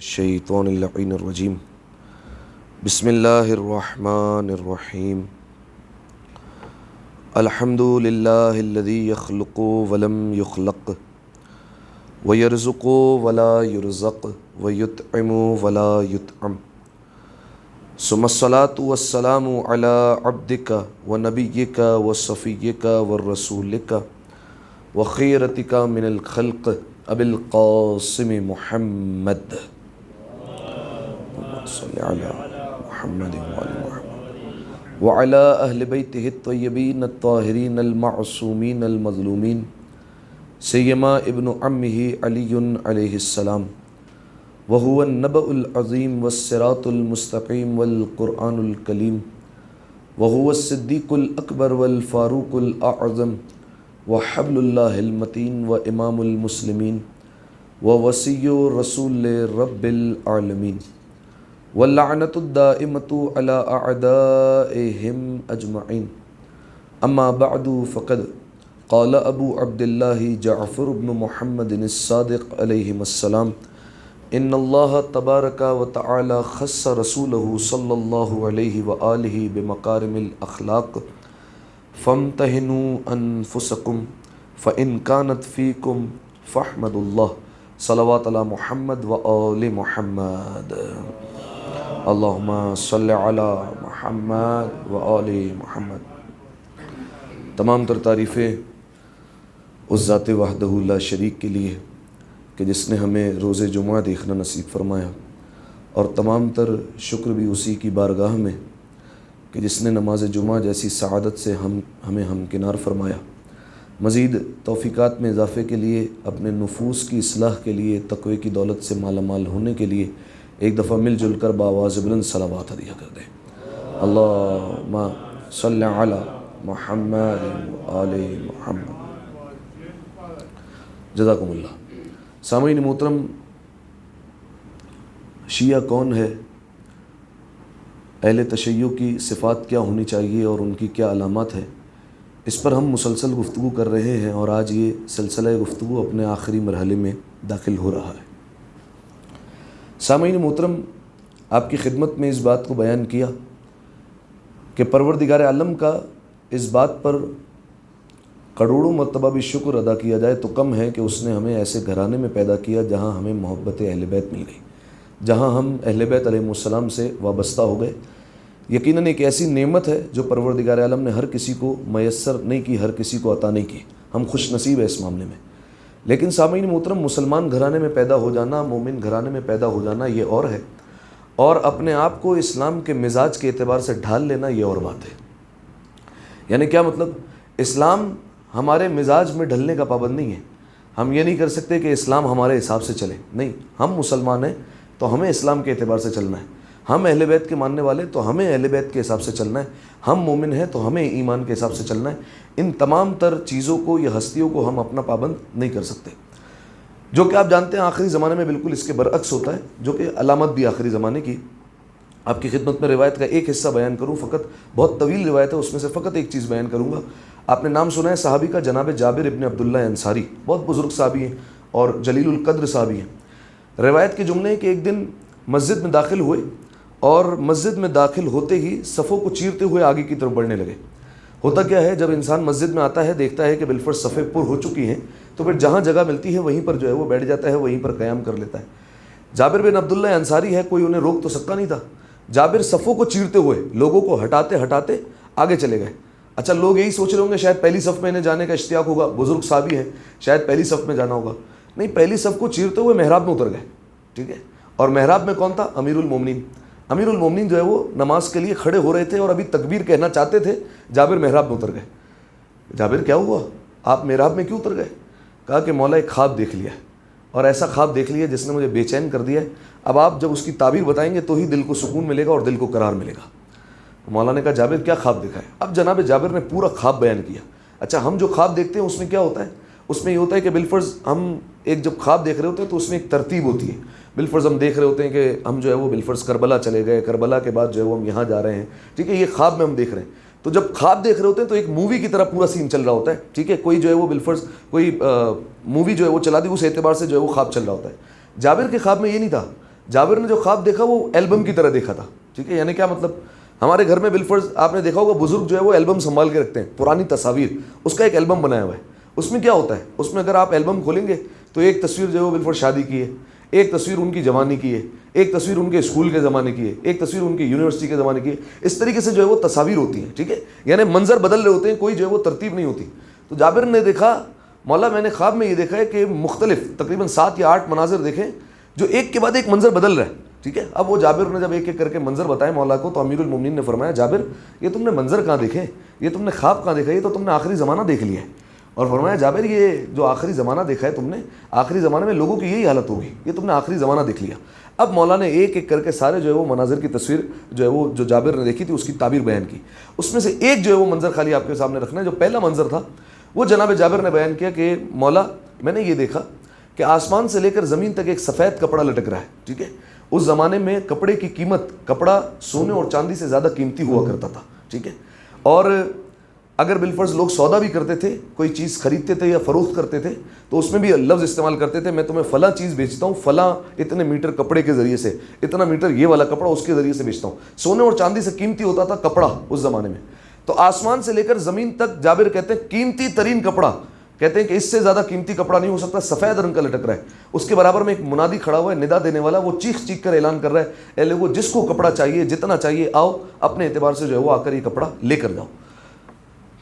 الشیطان اللعین الرجیم بسم اللہ الرحمن الرحیم الحمد للہ الذی یخلق ولم یخلق ویرزق ولا یرزق ویطعم ولا یطعم ثم الصلاة والسلام علی عبدک ونبیک وصفیک ورسولک وخیرتک من الخلق ابی القاسم محمد صلی علی محمد وعلی محمد وعلی اہل بیتہ الطیبین الطاہرین المعصومین المظلومین سیما ابن عمہ علی علیہ السلام وہو النبأ العظیم والصراط المستقیم والقرآن الکلیم وہو الصدیق الاکبر والفاروق الاعظم وحبل اللہ المتین وامام المسلمین ووصی رسول رب العالمین واللعنۃ الدائمۃ علی اعدائہم اجمعین اما بعد فقد قال ابو عبد اللہ جعفر بن محمد الصادق علیہ السلام ان اللہ تبارک و تعالی خص رسولہ صلی اللہ علیہ وآلہ بمکارم الاخلاق فامتحنوا انفسکم فان کانت فیکم فاحمدوا اللہ صلوات علی محمد وآل محمد اللہم صلی علی محمد وآل محمد۔ تمام تر تعریفیں اس ذات وحدہ لا شریک کے لیے کہ جس نے ہمیں روز جمعہ دیکھنا نصیب فرمایا، اور تمام تر شکر بھی اسی کی بارگاہ میں کہ جس نے نماز جمعہ جیسی سعادت سے ہمیں ہمکنار فرمایا۔ مزید توفیقات میں اضافے کے لیے، اپنے نفوس کی اصلاح کے لیے، تقوی کی دولت سے مالا مال ہونے کے لیے ایک دفعہ مل جل کر بآواز بلند صلوات ہدیہ کر دیں۔ اللہم صلی علی محمد وآل محمد۔ جزاکم اللہ۔ سامعین محترم، شیعہ کون ہے، اہل تشیع کی صفات کیا ہونی چاہیے اور ان کی کیا علامات ہیں، اس پر ہم مسلسل گفتگو کر رہے ہیں، اور آج یہ سلسلہ گفتگو اپنے آخری مرحلے میں داخل ہو رہا ہے۔ سامعین محترم، آپ کی خدمت میں اس بات کو بیان کیا کہ پروردگار عالم کا اس بات پر کروڑوں مرتبہ بھی شکر ادا کیا جائے تو کم ہے کہ اس نے ہمیں ایسے گھرانے میں پیدا کیا جہاں ہمیں محبت اہل بیت مل گئی، جہاں ہم اہل بیت علیہ السلام سے وابستہ ہو گئے۔ یقیناً ایک ایسی نعمت ہے جو پروردگار عالم نے ہر کسی کو میسر نہیں کی، ہر کسی کو عطا نہیں کی۔ ہم خوش نصیب ہے اس معاملے میں۔ لیکن سامعین محترم، مسلمان گھرانے میں پیدا ہو جانا، مومن گھرانے میں پیدا ہو جانا یہ اور ہے، اور اپنے آپ کو اسلام کے مزاج کے اعتبار سے ڈھال لینا یہ اور بات ہے۔ یعنی کیا مطلب؟ اسلام ہمارے مزاج میں ڈھلنے کا پابند نہیں ہے۔ ہم یہ نہیں کر سکتے کہ اسلام ہمارے حساب سے چلے، نہیں، ہم مسلمان ہیں تو ہمیں اسلام کے اعتبار سے چلنا ہے، ہم اہل بیت کے ماننے والے تو ہمیں اہل بیت کے حساب سے چلنا ہے، ہم مومن ہیں تو ہمیں ایمان کے حساب سے چلنا ہے۔ ان تمام تر چیزوں کو یا ہستیوں کو ہم اپنا پابند نہیں کر سکتے، جو کہ آپ جانتے ہیں آخری زمانے میں بالکل اس کے برعکس ہوتا ہے، جو کہ علامت بھی آخری زمانے کی۔ آپ کی خدمت میں روایت کا ایک حصہ بیان کروں، فقط بہت طویل روایت ہے، اس میں سے فقط ایک چیز بیان کروں گا۔ آپ نے نام سنا ہے صحابی کا، جناب جابر ابن عبداللہ انصاری، بہت بزرگ صحابی ہیں اور جلیل القدر صحابی ہیں۔ روایت کے جملے ہیں کہ ایک دن مسجد میں داخل ہوئے، اور مسجد میں داخل ہوتے ہی صفوں کو چیرتے ہوئے آگے کی طرف بڑھنے لگے۔ ہوتا کیا ہے، جب انسان مسجد میں آتا ہے دیکھتا ہے کہ بالفرض صفیں پر ہو چکی ہیں، تو پھر جہاں جگہ ملتی ہے وہیں پر جو ہے وہ بیٹھ جاتا ہے، وہیں پر قیام کر لیتا ہے۔ جابر بن عبداللہ انصاری ہے، کوئی انہیں روک تو سکتا نہیں تھا۔ جابر صفوں کو چیرتے ہوئے لوگوں کو ہٹاتے ہٹاتے آگے چلے گئے۔ اچھا، لوگ یہی سوچ رہے ہوں گے شاید پہلی صف میں انہیں جانے کا اشتیاق ہوگا، بزرگ صحابی ہیں، شاید پہلی صف میں جانا ہوگا۔ نہیں، پہلی صف کو چیرتے ہوئے محراب میں اتر گئے، ٹھیک ہے۔ اور محراب میں کون تھا؟ امیر المومنین۔ امیر المومنین جو ہے وہ نماز کے لیے کھڑے ہو رہے تھے اور ابھی تکبیر کہنا چاہتے تھے، جابر محراب میں اتر گئے۔ جابر کیا ہوا، آپ محراب میں کیوں اتر گئے؟ کہا کہ مولا ایک خواب دیکھ لیا ہے، اور ایسا خواب دیکھ لیا جس نے مجھے بے چین کر دیا ہے۔ اب آپ جب اس کی تعبیر بتائیں گے تو ہی دل کو سکون ملے گا اور دل کو قرار ملے گا۔ مولا نے کہا جابر کیا خواب دیکھا ہے؟ اب جناب جابر نے پورا خواب بیان کیا۔ اچھا، ہم جو خواب دیکھتے ہیں اس میں کیا ہوتا ہے؟ اس میں یہ ہوتا ہے کہ بالفرض ہم ایک جب خواب دیکھ رہے ہوتے ہیں تو اس میں ایک ترتیب ہوتی ہے۔ بالفرض ہم دیکھ رہے ہوتے ہیں کہ ہم جو ہے وہ بالفرض کربلا چلے گئے، کربلا کے بعد جو ہے وہ ہم یہاں جا رہے ہیں، ٹھیک ہے، یہ خواب میں ہم دیکھ رہے ہیں۔ تو جب خواب دیکھ رہے ہوتے ہیں تو ایک مووی کی طرح پورا سین چل رہا ہوتا ہے، ٹھیک ہے، کوئی جو ہے وہ بالفرض کوئی مووی جو ہے وہ چلا دی، اس اعتبار سے جو ہے وہ خواب چل رہا ہوتا ہے۔ جابر کے خواب میں یہ نہیں تھا۔ جابر نے جو خواب دیکھا وہ البم کی طرح دیکھا تھا، ٹھیک ہے. یعنی کیا مطلب، ہمارے گھر میں بالفرض آپ نے دیکھا ہوگا بزرگ جو ہے وہ البم سنبھال کے رکھتے ہیں، پرانی تصاویر، اس کا ایک البم بنایا ہوا ہے. اس میں کیا ہوتا ہے، اس میں اگر آپ البم کھولیں گے تو ایک تصویر جو ہے وہ بالفرض شادی کی ہے، ایک تصویر ان کی جوانی کی ہے، ایک تصویر ان کے اسکول کے زمانے کی ہے، ایک تصویر ان کی یونیورسٹی کے زمانے کی ہے. اس طریقے سے جو ہے وہ تصاویر ہوتی ہیں، ٹھیک ہے. یعنی منظر بدل رہے ہوتے ہیں، کوئی جو ہے وہ ترتیب نہیں ہوتی. تو جابر نے دیکھا، مولا میں نے خواب میں یہ دیکھا ہے کہ مختلف تقریباً 7 یا 8 مناظر دیکھیں جو ایک کے بعد ایک منظر بدل رہا ہے، ٹھیک ہے. اب وہ جابر نے جب ایک ایک کر کے منظر بتائے مولا کو، تو امیر المومنین نے فرمایا جابر یہ تم نے منظر کہاں دیکھے، یہ تم نے خواب کہاں دیکھا، یہ تو تم نے آخری زمانہ دیکھ لیا ہے. اور فرمایا جابر یہ جو آخری زمانہ دیکھا ہے تم نے، آخری زمانے میں لوگوں کی یہی حالت ہوگی، یہ تم نے آخری زمانہ دیکھ لیا. اب مولا نے ایک ایک کر کے سارے جو ہے وہ مناظر کی تصویر جو ہے وہ جو جابر نے دیکھی تھی اس کی تعبیر بیان کی. اس میں سے ایک جو ہے وہ منظر خالی آپ کے سامنے رکھنا ہے. جو پہلا منظر تھا وہ جناب جابر نے بیان کیا کہ مولا میں نے یہ دیکھا کہ آسمان سے لے کر زمین تک ایک سفید کپڑا لٹک رہا ہے، ٹھیک ہے. اس زمانے میں کپڑے کی قیمت، کپڑا سونے اور چاندی سے زیادہ قیمتی ہوا کرتا تھا، ٹھیک ہے. اور اگر بالفرض لوگ سودا بھی کرتے تھے، کوئی چیز خریدتے تھے یا فروخت کرتے تھے، تو اس میں بھی لفظ استعمال کرتے تھے میں تمہیں فلاں چیز بیچتا ہوں فلاں اتنے میٹر کپڑے کے ذریعے سے، اتنا میٹر یہ والا کپڑا اس کے ذریعے سے بیچتا ہوں. سونے اور چاندی سے قیمتی ہوتا تھا کپڑا اس زمانے میں. تو آسمان سے لے کر زمین تک جابر کہتے ہیں قیمتی ترین کپڑا، کہتے ہیں کہ اس سے زیادہ قیمتی کپڑا نہیں ہو سکتا، سفید رنگ کا لٹک رہا ہے. اس کے برابر میں ایک منادی کھڑا ہوا ہے، ندا دینے والا، وہ چیخ چیخ کر اعلان کر رہا ہے اے لوگوں جس کو کپڑا چاہیے جتنا چاہیے آؤ، اپنے اعتبار سے جو ہے وہ آ کر یہ کپڑا لے کر جاؤ.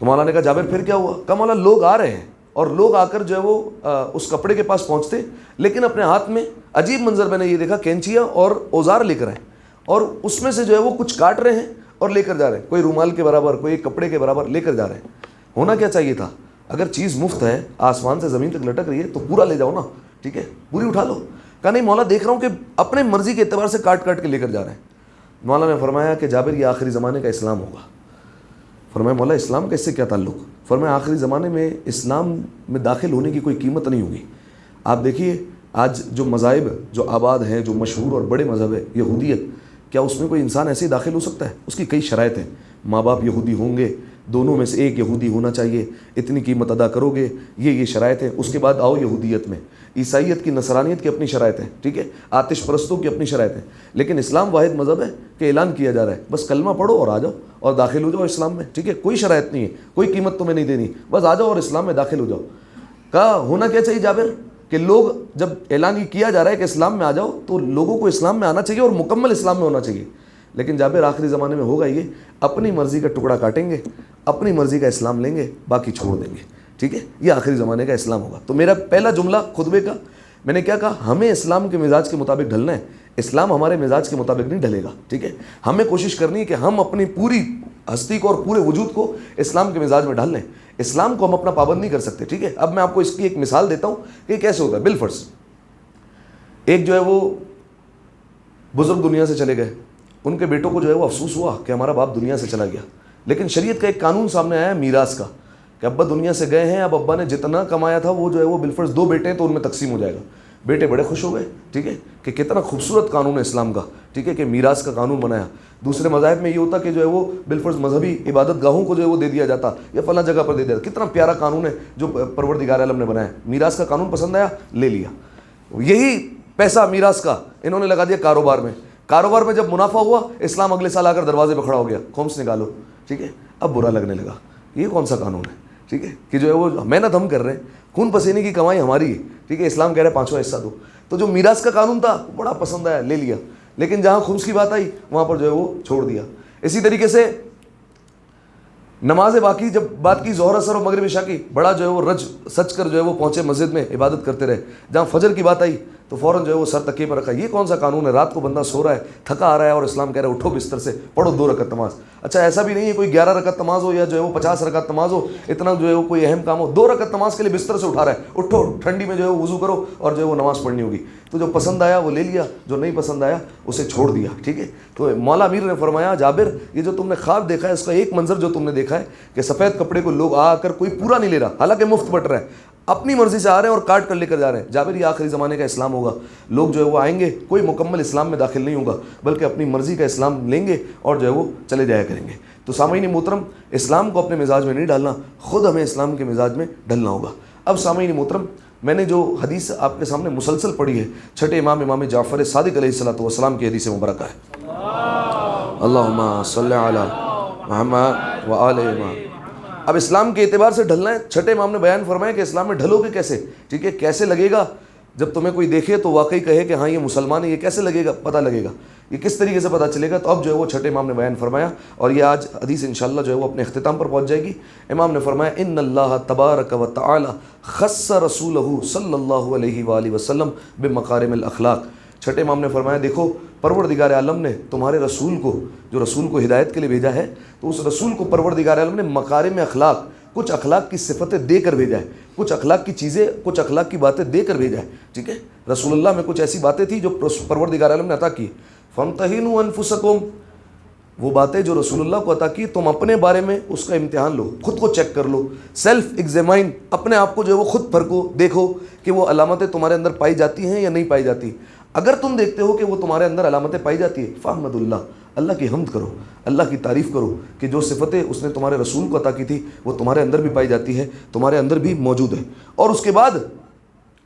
تو مولا نے کہا جابر پھر کیا ہوا؟ کہا مولا لوگ آ رہے ہیں اور لوگ آ کر جو ہے وہ اس کپڑے کے پاس پہنچتے، لیکن اپنے ہاتھ میں عجیب منظر میں نے یہ دیکھا، کینچیاں اور اوزار لے کر آئے، اور اس میں سے جو ہے وہ کچھ کاٹ رہے ہیں اور لے کر جا رہے ہیں. کوئی رومال کے برابر، کوئی کپڑے کے برابر لے کر جا رہے ہیں. ہونا کیا چاہیے تھا، اگر چیز مفت ہے آسمان سے زمین تک لٹک رہی ہے تو پورا لے جاؤ نا، ٹھیک ہے، پوری اٹھا لو. کہا نہیں مولا دیکھ رہا ہوں کہ اپنے مرضی کے اعتبار سے کاٹ کاٹ کے لے کر جا رہے ہیں. مولا نے فرمایا کہ جابر یہ آخری زمانے کا اسلام ہوگا. فرمایا مولا اسلام کا اس سے کیا تعلق؟ فرمایا آخری زمانے میں اسلام میں داخل ہونے کی کوئی قیمت نہیں ہوگی. آپ دیکھیے آج جو مذاہب جو آباد ہیں، جو مشہور اور بڑے مذہب ہے، یہودیت، کیا اس میں کوئی انسان ایسے ہی داخل ہو سکتا ہے؟ اس کی کئی شرائط ہیں. ماں باپ یہودی ہوں گے، دونوں میں سے ایک یہودی ہونا چاہیے، اتنی قیمت ادا کرو گے، یہ شرائط ہیں. اس کے بعد آؤ یہودیت میں. عیسائیت کی، نصرانیت کی اپنی شرائط ہیں، ٹھیک ہے، آتش پرستوں کی اپنی شرائط ہیں. لیکن اسلام واحد مذہب ہے کہ اعلان کیا جا رہا ہے بس کلمہ پڑھو اور آ جاؤ اور داخل ہو جاؤ اسلام میں، ٹھیک ہے. کوئی شرائط نہیں ہے، کوئی قیمت تمہیں نہیں دینی، بس آ جاؤ اور اسلام میں داخل ہو جاؤ. کہا ہونا کیا چاہیے جابر کہ لوگ جب اعلان یہ کیا جا رہا ہے کہ اسلام میں آ جاؤ تو لوگوں کو اسلام میں آنا چاہیے اور مکمل اسلام میں ہونا چاہیے. لیکن جابر آخری زمانے میں ہوگا یہ اپنی مرضی کا ٹکڑا کاٹیں گے، اپنی مرضی کا اسلام لیں گے، باقی چھوڑ دیں گے، ٹھیک ہے. یہ آخری زمانے کا اسلام ہوگا. تو میرا پہلا جملہ خطبے کا میں نے کیا کہا، ہمیں اسلام کے مزاج کے مطابق ڈھلنا ہے. اسلام ہمارے مزاج کے مطابق نہیں ڈھلے گا، ٹھیک ہے. ہمیں کوشش کرنی ہے کہ ہم اپنی پوری ہستی کو اور پورے وجود کو اسلام کے مزاج میں ڈھال لیں. اسلام کو ہم اپنا پابند نہیں کر سکتے، ٹھیک ہے. اب میں آپ کو اس کی ایک مثال دیتا ہوں کہ کیسے ہوتا ہے. بالفرض ایک جو ہے وہ بزرگ دنیا سے چلے گئے، ان کے بیٹوں کو جو ہے وہ افسوس ہوا کہ ہمارا باپ دنیا سے چلا گیا. لیکن شریعت کا ایک قانون سامنے آیا میراث کا کہ ابا دنیا سے گئے ہیں، اب ابا نے جتنا کمایا تھا وہ جو ہے وہ بالفرض 2 بیٹے ہیں تو ان میں تقسیم ہو جائے گا. بیٹے بڑے خوش ہو گئے، ٹھیک ہے، کہ کتنا خوبصورت قانون ہے اسلام کا، ٹھیک ہے، کہ میراث کا قانون بنایا. دوسرے مذاہب میں یہ ہوتا کہ جو ہے وہ بالفرض مذہبی عبادت گاہوں کو جو ہے وہ دے دیا جاتا یا فلاں جگہ پر دے دیا جاتا. کتنا پیارا قانون ہے جو پروردگار عالم نے بنایا. میراث کا قانون پسند آیا، لے لیا. یہی پیسہ میراث کا انہوں نے لگا دیا کاروبار میں. کاروبار میں جب منافع ہوا، اسلام اگلے سال آ کر دروازے پہ کھڑا ہو گیا، خمس نکالو، ٹھیک ہے. اب برا لگنے لگا، یہ کون سا قانون ہے، ٹھیک ہے، کہ جو ہے وہ محنت ہم کر رہے ہیں، خون پسینے کی کمائی ہماری ہے، ٹھیک ہے. اسلام کہہ رہے ہیں 5واں حصہ دو. تو جو میراث کا قانون تھا بڑا پسند آیا، لے لیا. لیکن جہاں خمس کی بات آئی وہاں پر جو ہے وہ چھوڑ دیا. اسی طریقے سے نماز باقی جب بات کی ظہر اثر اور مغرب عشاء کی، بڑا جو ہے وہ رج سچ کر جو ہے وہ پہنچے مسجد میں، عبادت کرتے رہے. جہاں فجر کی بات آئی تو فوراً جو ہے وہ سر تکیے پر رکھا. یہ کون سا قانون ہے؟ رات کو بندہ سو رہا ہے، تھکا آ رہا ہے اور اسلام کہہ رہا ہے اٹھو بستر سے، پڑھو 2 رکعت نماز. اچھا ایسا بھی نہیں ہے کوئی 11 رکعت نماز ہو یا جو ہے وہ 50 رکعت نماز ہو، اتنا جو ہے وہ کوئی اہم کام ہو، 2 رکعت نماز کے لیے بستر سے اٹھا رہا ہے، اٹھو ٹھنڈی میں جو ہے وہ وضو کرو اور جو ہے وہ نماز پڑھنی ہوگی. تو جو پسند آیا وہ لے لیا، جو نہیں پسند آیا اسے چھوڑ دیا، ٹھیک ہے. تو مولا امیر نے فرمایا جابر یہ جو تم نے خواب دیکھا ہے اس کا ایک منظر جو تم نے دیکھا ہے کہ سفید کپڑے کو لوگ آ کر کوئی پورا نہیں لے رہا، حالانکہ مفت بٹ رہا ہے، اپنی مرضی سے آ رہے ہیں اور کاٹ کر لے کر جا رہے ہیں. جابر یہ آخری زمانے کا اسلام ہوگا. لوگ جو ہے وہ آئیں گے، کوئی مکمل اسلام میں داخل نہیں ہوگا بلکہ اپنی مرضی کا اسلام لیں گے اور جو ہے وہ چلے جایا کریں گے. تو سامعین محترم، اسلام کو اپنے مزاج میں نہیں ڈالنا، خود ہمیں اسلام کے مزاج میں ڈھلنا ہوگا. اب سامعین محترم، میں نے جو حدیث آپ کے سامنے مسلسل پڑھی ہے، چھٹے امام جعفر صادق علیہ الصلوۃ والسلام کی حدیث مبارکہ ہے۔ اللہم صلی علی محمد و آل امام۔ اب اسلام کے اعتبار سے ڈھلنا ہے، چھٹے امام نے بیان فرمایا کہ اسلام میں ڈھلو گے کیسے، ٹھیک ہے، کیسے لگے گا جب تمہیں کوئی دیکھے تو واقعی کہے کہ ہاں یہ مسلمان ہے، یہ کیسے لگے گا، پتہ لگے گا، یہ کس طریقے سے پتہ چلے گا؟ تو اب جو ہے وہ چھٹے امام نے بیان فرمایا، اور یہ آج حدیث انشاءاللہ جو ہے وہ اپنے اختتام پر پہنچ جائے گی۔ امام نے فرمایا ان اللہ تبارک و تعالی خص رسولہ صلی اللہ علیہ وآلہ وسلم بمکارم الاخلاق۔ چھٹے امام نے فرمایا دیکھو پروردگار عالم نے تمہارے رسول کو، جو رسول کو ہدایت کے لیے بھیجا ہے، تو اس رسول کو پروردگار عالم نے مکارم اخلاق، کچھ اخلاق کی صفتیں دے کر بھیجا ہے، کچھ اخلاق کی چیزیں، کچھ اخلاق کی باتیں دے کر بھیجا ہے، ٹھیک ہے۔ رسول اللہ میں کچھ ایسی باتیں تھیں جو پروردگار عالم نے عطا کی۔ فامتحنوا انفسکم، وہ باتیں جو رسول اللہ کو عطا کی تم اپنے بارے میں اس کا امتحان لو، خود کو چیک کر لو، سیلف ایگزامائن، اپنے آپ کو جو ہے وہ خود پرکھو، دیکھو کہ وہ علامتیں تمہارے اندر پائی جاتی ہیں یا نہیں پائی جاتی۔ اگر تم دیکھتے ہو کہ وہ تمہارے اندر علامتیں پائی جاتی ہیں، فاحمد اللہ، اللہ کی حمد کرو، اللہ کی تعریف کرو کہ جو صفتیں اس نے تمہارے رسول کو عطا کی تھی وہ تمہارے اندر بھی پائی جاتی ہے، تمہارے اندر بھی موجود ہے۔ اور اس کے بعد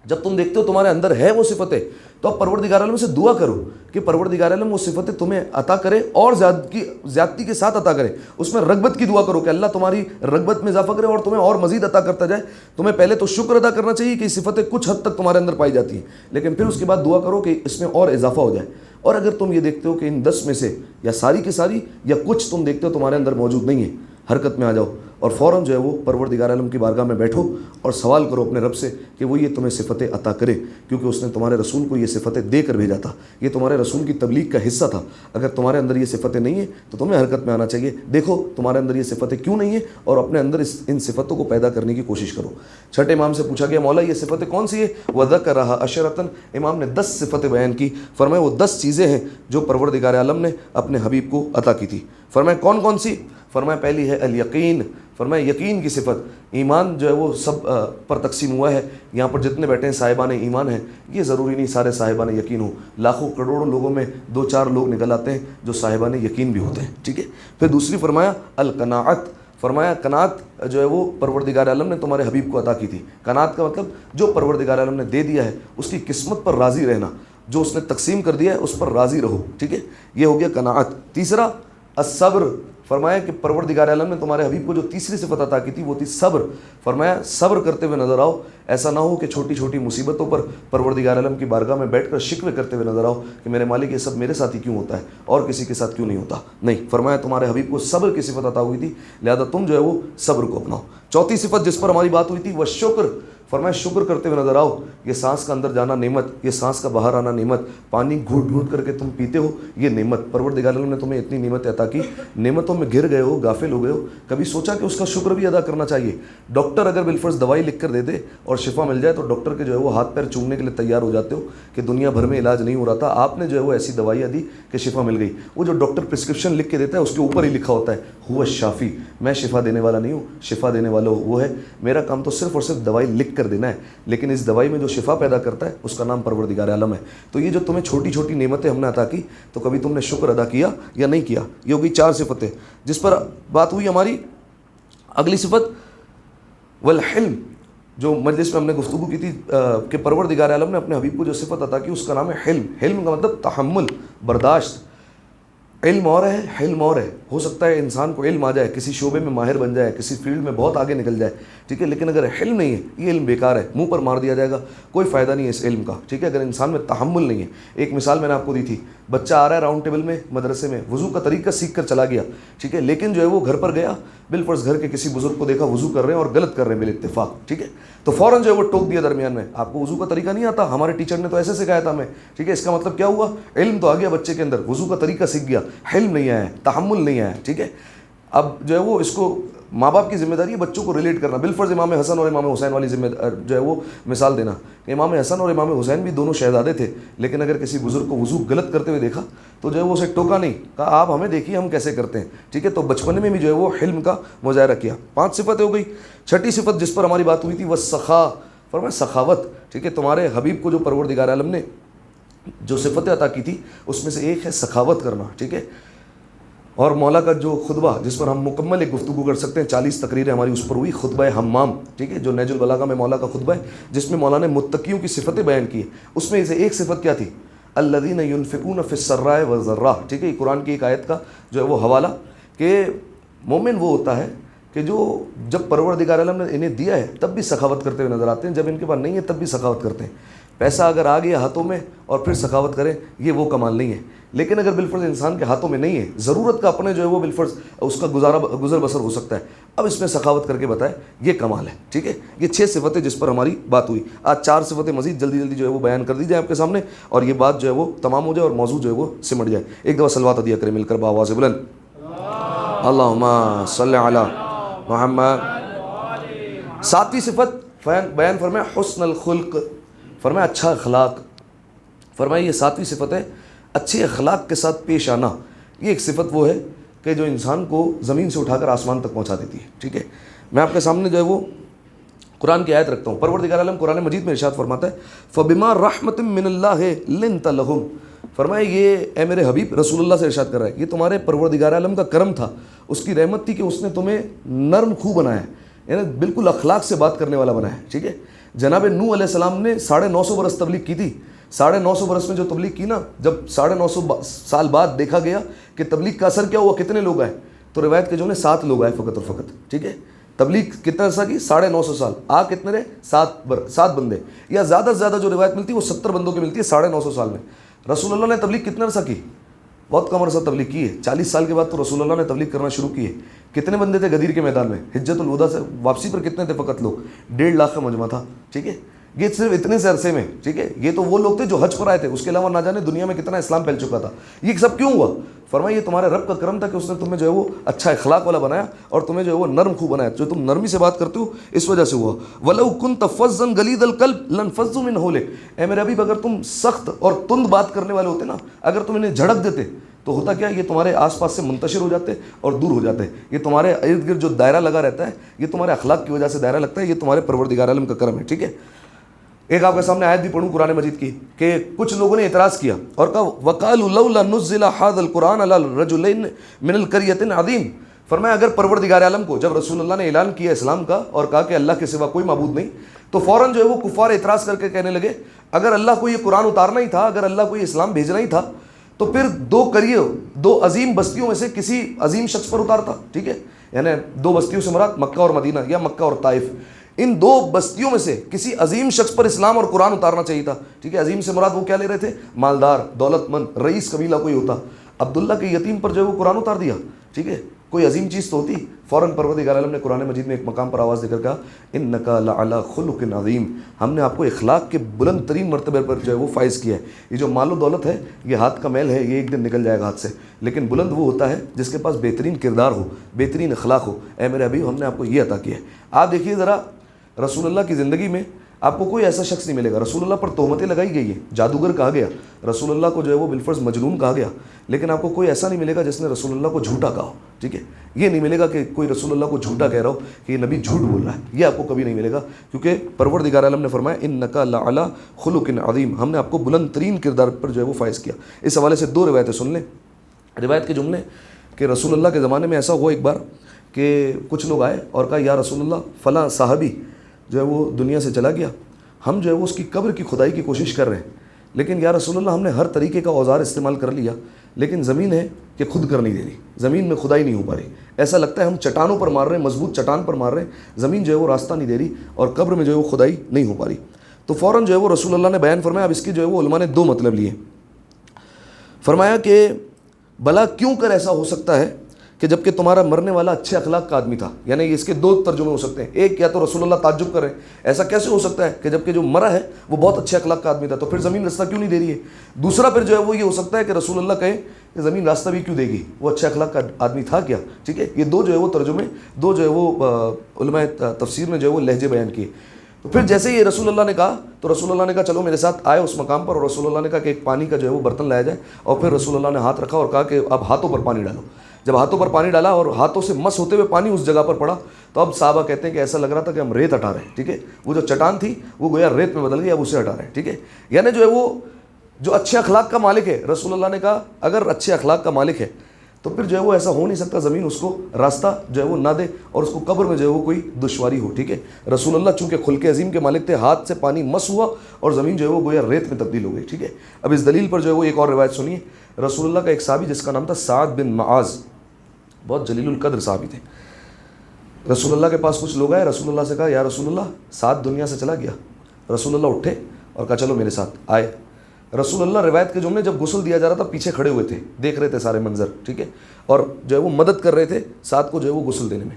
جب تم دیکھتے ہو تمہارے اندر ہے وہ صفتیں، تو اب پروردگار عالم سے دعا کرو کہ پروردگار عالم وہ صفتیں تمہیں عطا کرے اور زیادتی کے ساتھ عطا کرے۔ اس میں رغبت کی دعا کرو کہ اللہ تمہاری رغبت میں اضافہ کرے اور تمہیں اور مزید عطا کرتا جائے۔ تمہیں پہلے تو شکر ادا کرنا چاہیے کہ یہ صفتیں کچھ حد تک تمہارے اندر پائی جاتی ہیں، لیکن پھر اس کے بعد دعا کرو کہ اس میں اور اضافہ ہو جائے۔ اور اگر تم یہ دیکھتے ہو کہ ان 10 میں سے یا ساری کی ساری یا کچھ تم دیکھتے ہو تمہارے اندر موجود نہیں ہے، حرکت میں آ جاؤ اور فوراً جو ہے وہ پروردگار عالم کی بارگاہ میں بیٹھو اور سوال کرو اپنے رب سے کہ وہ یہ تمہیں صفتیں عطا کرے، کیونکہ اس نے تمہارے رسول کو یہ صفتیں دے کر بھیجا تھا، یہ تمہارے رسول کی تبلیغ کا حصہ تھا۔ اگر تمہارے اندر یہ صفتیں نہیں ہیں تو تمہیں حرکت میں آنا چاہیے، دیکھو تمہارے اندر یہ صفتیں کیوں نہیں ہیں اور اپنے اندر ان صفتوں کو پیدا کرنے کی کوشش کرو۔ چھٹے امام سے پوچھا گیا مولا یہ صفتیں کون سی ہیں؟ وذکرھا عشرۃ، امام نے 10 صفتیں بیان کی، فرمایا وہ 10 چیزیں ہیں جو پروردگار عالم نے اپنے حبیب کو عطا کی تھی۔ فرمایا کون کون سی؟ فرمایا پہلی ہے الیقین، فرمایا یقین کی صفت۔ ایمان جو ہے وہ سب پر تقسیم ہوا ہے، یہاں پر جتنے بیٹھے ہیں صاحبان ایمان ہیں، یہ ضروری نہیں سارے صاحبان یقین ہوں، لاکھوں کروڑوں لوگوں میں 2-4 لوگ نکل آتے ہیں جو صاحبان یقین بھی ہوتے ہیں، ٹھیک ہے۔ پھر دوسری فرمایا القناعت، فرمایا قناعت جو ہے وہ پروردگار عالم نے تمہارے حبیب کو عطا کی تھی۔ قناعت کا مطلب جو پروردگار عالم نے دے دیا ہے اس کی قسمت پر راضی رہنا، جو اس نے تقسیم کر دیا ہے اس پر راضی رہو، ٹھیک ہے، یہ ہو گیا قناعت۔ تیسرا الصبر، فرمایا کہ پروردگار عالم نے تمہارے حبیب کو جو تیسری صفت عطا کی تھی وہ تھی صبر۔ فرمایا صبر کرتے ہوئے نظر آؤ، ایسا نہ ہو کہ چھوٹی چھوٹی مصیبتوں پر پروردگار عالم کی بارگاہ میں بیٹھ کر شکوے کرتے ہوئے نظر آؤ کہ میرے مالک یہ سب میرے ساتھ ہی کیوں ہوتا ہے اور کسی کے ساتھ کیوں نہیں ہوتا، نہیں، فرمایا تمہارے حبیب کو صبر کی صفت عطا ہوئی تھی، لہذا تم جو ہے وہ صبر کو اپناؤ۔ چوتھی صفت جس پر ہماری بات ہوئی تھی وہ شکر، فرمایا شکر کرتے ہوئے نظر آؤ، یہ سانس کا اندر جانا نعمت، یہ سانس کا باہر آنا نعمت، پانی گھوٹ گھوٹ کر کے تم پیتے ہو یہ نعمت، پروردگار عالم نے تمہیں اتنی نعمت عطا کی، نعمتوں میں گر گئے ہو، غافل ہو گئے ہو، کبھی سوچا کہ اس کا شکر بھی ادا کرنا چاہیے؟ ڈاکٹر اگر بالفرض دوائی لکھ کر دے دے اور شفا مل جائے تو ڈاکٹر کے جو ہے وہ ہاتھ پیر چومنے کے لیے تیار ہو جاتے ہو کہ دنیا بھر میں علاج نہیں ہو رہا تھا، آپ نے جو ہے وہ ایسی دوائیاں دی کہ شفا مل گئی۔ وہ جو ڈاکٹر پرسکرپشن لکھ کے دیتا ہے اس کے اوپر ہی لکھا ہوتا ہے هو الشافی، میں شفا دینے والا نہیں ہوں، شفا دینے والا وہ ہے، میرا کام تو صرف اور صرف دوائی لکھ کر دینا ہے، لیکن اس دوائی میں جو شفا پیدا کرتا ہے اس کا نام پروردگار عالم ہے۔ تو یہ جو تمہیں چھوٹی چھوٹی نعمتیں ہم نے عطا کی تو کبھی تم نے شکر ادا کیا یا نہیں کیا؟ یہ ہوگی 4 صفتیں جس پر بات ہوئی ہماری۔ اگلی صفت والحلم، جو مجلس میں ہم نے گفتگو کی تھی کہ پروردگار عالم نے اپنے حبیب کو جو صفت عطا کی اس کا نام ہے حلم۔ حلم کا مطلب تحمل، برداشت۔ علم اور ہے، حلم اور ہے۔ ہو سکتا ہے انسان کو علم آ جائے، کسی شعبے میں ماہر بن جائے، کسی فیلڈ میں بہت آگے نکل جائے، ٹھیک ہے، لیکن اگر حلم نہیں ہے یہ علم بیکار ہے، منہ پر مار دیا جائے گا، کوئی فائدہ نہیں ہے اس علم کا، ٹھیک ہے، اگر انسان میں تحمل نہیں ہے۔ ایک مثال میں نے آپ کو دی تھی، بچہ آ رہا ہے راؤنڈ ٹیبل میں مدرسے میں، وضو کا طریقہ سیکھ کر چلا گیا، ٹھیک ہے، لیکن جو ہے وہ گھر پر گیا، بالفرض گھر کے کسی بزرگ کو دیکھا وضو کر رہے ہیں اور غلط کر رہے ہیں بالاتفاق، ٹھیک ہے، تو فوراً جو ہے وہ ٹوک دیا درمیان میں، آپ کو وضو کا طریقہ نہیں آتا، ہمارے ٹیچر نے تو ایسے سکھایا تھا ہمیں، ٹھیک ہے، اس کا مطلب کیا ہوا؟ علم تو آ گیا بچے کے اندر، وضو کا طریقہ سیکھ گیا، حلم نہیں آیا، تحمل نہیں آیا، ٹھیک ہے۔ اب جو ہے وہ اس کو ماں باپ کی ذمہ داری ہے بچوں کو ریلیٹ کرنا، بالفرض امام حسن اور امام حسین والی ذمہ جو ہے وہ مثال دینا کہ امام حسن اور امام حسین بھی دونوں شہزادے تھے، لیکن اگر کسی بزرگ کو وضو غلط کرتے ہوئے دیکھا تو جو ہے وہ اسے ٹوکا نہیں، کہا آپ ہمیں دیکھیے ہم کیسے کرتے ہیں، ٹھیک ہے، تو بچپن میں بھی جو ہے وہ حلم کا مظاہرہ کیا۔ 5 صفتیں ہو گئی۔ چھٹی صفت جس پر ہماری بات ہوئی تھی وہ سخا، فرمایا سخاوت، ٹھیک ہے، تمہارے حبیب کو جو پروردگار عالم نے جو صفتیں عطا کی تھی اس میں سے ایک ہے سخاوت کرنا، ٹھیک ہے۔ اور مولا کا جو خطبہ جس پر ہم مکمل ایک گفتگو کر سکتے ہیں، 40 تقریریں ہماری اس پر ہوئی، خطبہ حمام، ٹھیک ہے، جو نیج البلاغہ میں مولا کا خطبہ ہے، جس میں مولا نے متقیوں کی صفتیں بیان کی. اس میں سے ایک صفت کیا تھی؟ الذین ینفقون فی السراء والضراء. ٹھیک ہے، یہ قرآن کی ایک آیت کا جو ہے وہ حوالہ، کہ مومن وہ ہوتا ہے کہ جو جب پروردگار عالم نے انہیں دیا ہے تب بھی سخاوت کرتے ہوئے نظر آتے ہیں، جب ان کے پاس نہیں ہے تب بھی سخاوت کرتے ہیں. پیسہ اگر آ گیا ہاتھوں میں اور پھر سخاوت کریں، یہ وہ کمال نہیں ہے. لیکن اگر بالفرض انسان کے ہاتھوں میں نہیں ہے، ضرورت کا اپنے جو ہے وہ بالفرض اس کا گزر بسر ہو سکتا ہے، اب اس میں سخاوت کر کے بتائے، یہ کمال ہے. ٹھیک ہے، یہ 6 صفتیں جس پر ہماری بات ہوئی. آج 4 صفتیں مزید جلدی جلدی جو ہے وہ بیان کر دی جائیں آپ کے سامنے، اور یہ بات جو ہے وہ تمام ہو جائے اور موضوع جو ہے وہ سمٹ جائے. ایک دفعہ صلوات عطیہ کریں مل کر بآواز بلند. اللہم صلی علی محمد. 7ویں صفت بیان فرمایا حسن الخلق، فرمایا اچھا اخلاق. فرمایا یہ 7ویں صفت ہے، اچھے اخلاق کے ساتھ پیش آنا. یہ ایک صفت وہ ہے کہ جو انسان کو زمین سے اٹھا کر آسمان تک پہنچا دیتی ہے. ٹھیک ہے، میں آپ کے سامنے جو ہے وہ قرآن کی آیت رکھتا ہوں. پروردگار عالم قرآن مجید میں ارشاد فرماتا ہے فَبِمَا رَحْمَةٍ مِّنَ اللَّهِ لِنْتَ لَهُمْ. فرمایا یہ اے میرے حبیب رسول اللہ سے ارشاد کر رہا ہے، یہ تمہارے پروردگار عالم کا کرم تھا، اس کی رحمت تھی کہ اس نے تمہیں نرم خو بنایا ہے، یعنی بالکل اخلاق سے بات کرنے والا بنایا ہے. ٹھیک ہے، جناب نوح علیہ السلام نے 950 برس تبلیغ کی تھی. 950 برس میں جو تبلیغ کی نا، جب 950 سال بعد دیکھا گیا کہ تبلیغ کا اثر کیا ہوا، کتنے لوگ آئے، تو روایت کے جو نے 7 لوگ آئے فقط اور فقط. ٹھیک ہے، تبلیغ کتنا عرصہ کی؟ 950 سال. کتنے رہے؟ 7 بندے، یا زیادہ سے زیادہ جو روایت ملتی ہے وہ 70 بندوں کی ملتی ہے 950 سال میں. رسول اللہ نے تبلیغ کتنا عرصہ کی؟ بہت کم عرصہ تبلیغ کی ہے. 40 سال کے بعد تو رسول اللہ نے تبلیغ کرنا شروع کی ہے. کتنے بندے تھے غدیر کے میدان میں؟ حجت الوداع سے واپسی پر کتنے تھے فقط لوگ؟ 1.5 لاکھ کا مجمع تھا. ٹھیک ہے، یہ صرف اتنے سے عرصے میں. ٹھیک ہے، یہ تو وہ لوگ تھے جو حج پر آئے تھے، اس کے علاوہ نہ جانے دنیا میں کتنا اسلام پھیل چکا تھا. یہ سب کیوں ہوا؟ فرمایا یہ تمہارے رب کا کرم تھا کہ اس نے تمہیں جو ہے وہ اچھا اخلاق والا بنایا اور تمہیں جو ہے وہ نرم خو بنایا. جو تم نرمی سے بات کرتے ہو اس وجہ سے ہوا. وَلَوْ كُنْتَ فَظًّا غَلِيظَ الْقَلْبِ لَانفَضُّوا مِنْ حَوْلِكَ. اے میرے حبیب اگر تم سخت اور تند بات کرنے والے ہوتے نا، اگر تم انہیں جھڑک دیتے تو ہوتا کیا، یہ تمہارے آس پاس سے منتشر ہو جاتے اور دور ہو جاتے. یہ تمہارے ارد گرد جو دائرہ لگا رہتا ہے، یہ تمہارے اخلاق کی وجہ سے دائرہ لگتا ہے. یہ تمہارے پروردگار عالم کا کرم ہے. ٹھیک ہے، ایک آپ کے سامنے آیت بھی پڑھوں قرآن مجید کی، کہ کچھ لوگوں نے اعتراض کیا اور کہا وَقَالُوا لَوْلَا نُزِّلَ هَذَا الْقُرْآنُ عَلَى رَجُلَيْنِ مِنَ الْقَرْيَةَيْنِ عَظِيمٍ. فرمایا اگر پروردگار عالم کو جب رسول اللہ نے اعلان کیا اسلام کا اور کہا کہ اللہ کے سوا کوئی معبود نہیں، تو فوراً جو ہے وہ کفار اعتراض کر کے کہنے لگے اگر اللہ کو یہ قرآن اتارنا ہی تھا، اگر اللہ کو یہ اسلام بھیجنا ہی تھا، تو پھر 2 عظیم بستیوں میں سے کسی عظیم شخص پر اتارتا. ٹھیک ہے، یعنی 2 بستیوں سے مراد مکہ اور مدینہ یا مکہ اور طائف، ان 2 بستیوں میں سے کسی عظیم شخص پر اسلام اور قرآن اتارنا چاہیے تھا. ٹھیک ہے، عظیم سے مراد وہ کیا لے رہے تھے؟ مالدار، دولت مند، رئیس قبیلہ کوئی ہوتا. عبداللہ کے یتیم پر جو ہے وہ قرآن اتار دیا. ٹھیک ہے، کوئی عظیم چیز تو ہوتی. فوراً پروردگار عالم نے قرآن مجید میں ایک مقام پر آواز دے کر کہا انک لعلی خلق عظیم. ہم نے آپ کو اخلاق کے بلند ترین مرتبے پر جو ہے وہ فائز کیا ہے. یہ جو مال و دولت ہے یہ ہاتھ کا میل ہے، یہ ایک دن نکل جائے گا ہاتھ سے، لیکن بلند وہ ہوتا ہے جس کے پاس بہترین کردار ہو، بہترین اخلاق ہو. اے میرے حبیب ہم نے آپ کو یہ عطا کیا ہے. آپ دیکھیے ذرا رسول اللہ کی زندگی میں آپ کو کوئی ایسا شخص نہیں ملے گا. رسول اللہ پر تہمتیں لگائی گئی ہیں، جادوگر کہا گیا، رسول اللہ کو جو ہے وہ بالفرض مجنون کہا گیا، لیکن آپ کو کوئی ایسا نہیں ملے گا جس نے رسول اللہ کو جھوٹا کہا ہو. ٹھیک ہے، یہ نہیں ملے گا کہ کوئی رسول اللہ کو جھوٹا کہہ رہا ہو کہ یہ نبی جھوٹ بول رہا ہے، یہ آپ کو کبھی نہیں ملے گا، کیونکہ پروردگار عالم نے فرمایا انک لعلی خلق عظیم. ہم نے آپ کو بلند ترین کردار پر جو ہے وہ فائز کیا. اس حوالے سے 2 روایتیں سن لیں. روایت کے جملے کہ رسول اللہ کے زمانے میں ایسا ہوا ایک بار کہ کچھ لوگ آئے اور کہا یا رسول اللہ فلاں صحابی جو ہے وہ دنیا سے چلا گیا، ہم جو ہے وہ اس کی قبر کی کھدائی کی کوشش کر رہے ہیں، لیکن یا رسول اللہ ہم نے ہر طریقے کا اوزار استعمال کر لیا، لیکن زمین ہے کہ خود کر نہیں دے رہی، زمین میں کھدائی نہیں ہو پا رہی. ایسا لگتا ہے ہم چٹانوں پر مار رہے ہیں، مضبوط چٹان پر مار رہے ہیں، زمین جو ہے وہ راستہ نہیں دے رہی اور قبر میں جو ہے وہ کھدائی نہیں ہو پا رہی. تو فوراً جو ہے وہ رسول اللہ نے بیان فرمایا. اب اس کی جو ہے وہ علماء نے 2 مطلب لیے. فرمایا کہ بھلا کیوں کر ایسا ہو سکتا ہے کہ جب کہ تمہارا مرنے والا اچھے اخلاق کا آدمی تھا. یعنی اس کے 2 ترجمے ہو سکتے ہیں. ایک یا تو رسول اللہ تعجب کر رہے ہیں ایسا کیسے ہو سکتا ہے کہ جب کہ جو مرا ہے وہ بہت اچھے اخلاق کا آدمی تھا، تو پھر زمین راستہ کیوں نہیں دے رہی ہے. دوسرا پھر جو ہے وہ یہ ہو سکتا ہے کہ رسول اللہ کہیں کہ زمین راستہ بھی کیوں دے گی، وہ اچھے اخلاق کا آدمی تھا کیا. ٹھیک ہے، یہ 2 جو ہے وہ ترجمے، 2 جو ہے وہ علماء تفسیر نے جو ہے وہ لہجے بیان کیے. تو پھر جیسے ہی رسول اللہ نے کہا تو رسول اللہ نے کہا چلو میرے ساتھ آئے اس مقام پر، اور رسول اللہ نے کہا کہ ایک پانی کا جو ہے وہ برتن لایا جائے، اور پھر رسول اللہ نے ہاتھ رکھا اور کہا کہ اب ہاتھوں پر پانی ڈالو. جب ہاتھوں پر پانی ڈالا اور ہاتھوں سے مس ہوتے ہوئے پانی اس جگہ پر پڑا، تو اب صحابہ کہتے ہیں کہ ایسا لگ رہا تھا کہ ہم ریت ہٹا رہے ہیں. ٹھیک ہے، وہ جو چٹان تھی وہ گویا ریت میں بدل گئی، اب اسے ہٹا رہے ہیں. ٹھیک ہے، یعنی جو ہے وہ جو اچھے اخلاق کا مالک ہے، رسول اللہ نے کہا اگر اچھے اخلاق کا مالک ہے تو پھر جو ہے وہ ایسا ہو نہیں سکتا زمین اس کو راستہ جو ہے وہ نہ دے اور اس کو قبر میں جو ہے وہ کوئی دشواری ہو. ٹھیک ہے, رسول اللہ چونکہ خلق عظیم کے مالک تھے, ہاتھ سے پانی مس ہوا اور زمین جو ہے وہ گویا ریت میں تبدیل ہو گئی. ٹھیک ہے, اب اس دلیل پر جو ہے وہ ایک اور روایت سنیے. رسول اللہ کا ایک صحابی جس کا نام تھا سعد بن معاذ, بہت جلیل القدر صحابی تھے. رسول اللہ کے پاس کچھ لوگ آئے, رسول اللہ سے کہا یا رسول اللہ سعد دنیا سے چلا گیا. رسول اللہ اٹھے اور کہا چلو میرے ساتھ. آئے رسول اللہ, روایت کے جملے, جب غسل دیا جا رہا تھا پیچھے کھڑے ہوئے تھے, دیکھ رہے تھے سارے منظر. ٹھیک ہے, اور جو ہے وہ مدد کر رہے تھے سعد کو جو ہے وہ غسل دینے میں.